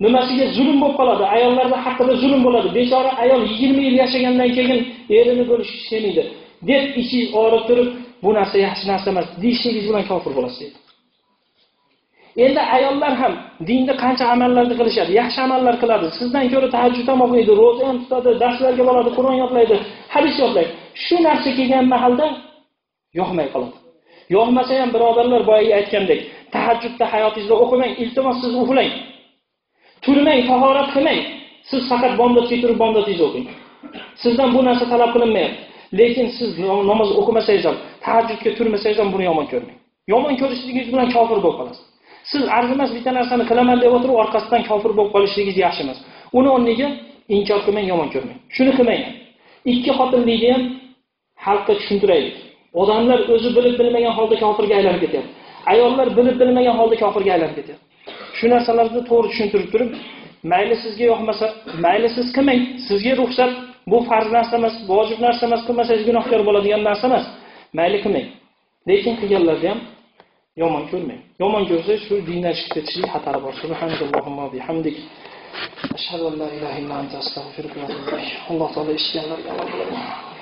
nimasiga zulm bo'lib qoladi, ayollarga haqida zulm bo'ladi. Bechora ayol 20 yil yashagandan keyin erini bo'lish istaydi deb ichingiz og'rib turib, bu narsa yaxshi narsa emas, deyishingiz bilan kofir bo'lasiz. Endi ayollar ham dinda qancha amallarni qilishadi, yaxshi amallar qiladi. Sizdan ko'ra tahajjud ham o'qiydi, roza ham tutadi, darslarga boradi, Qur'on yodlaydi, hadis yodlaydi. Shu narsa kelgan mahalda yoqmay qoladi. Yoqmasa ham birodarlar boyaga aytgandek, tahajjudda hayotingizda o'qimang, iltimos siz uxlang. Turmang, tahorat qilmang. Siz faqat bomdodga turib bomdodingizni o'qing. Sizdan bu narsa talab qilinmayapti. Lekin siz namoz o'qimasangiz ham, tahajjudga turmasangiz ham buni yomon ko'rmang. Yomon ko'rishligingiz bilan kofir bo'lib qolasiz. Siz arzimas bitta narsani qilaman deb o'tirib, orqasidan kofir bo'lib qolishligingiz yaxshi emas. Uni o'rniga inkor qilmang, yomon ko'rmang. Shuni qilmang. Ikki xotinlikni ham xalqqa tushuntiraylik. Odamlar o'zi bilib bilmagan holda kofirga aylanib ketyapti. Ayollar bilib bilmagan holda kofirga aylanib ketyapti. Shu narsalarni to'g'ri tushuntirib turib, mayli sizga yoqmasa, mayli siz qilmang. Sizga ruxsat, bu farz narsa emas, vojib narsa emas, qilmasangiz gunohkor bo'ladigan narsa emas. Mayli qilmang. Lekin qilganlarni ham yomon ko'rmang. Yomon ko'rsa shu dindan chiqib ketishlik xatari bor. Subhanallohumma va bihamdik. Ashhadu an la ilaha illa anta astaghfiruka va atubu ilayk. Alloh taolo eshitganlarga amal qilaman.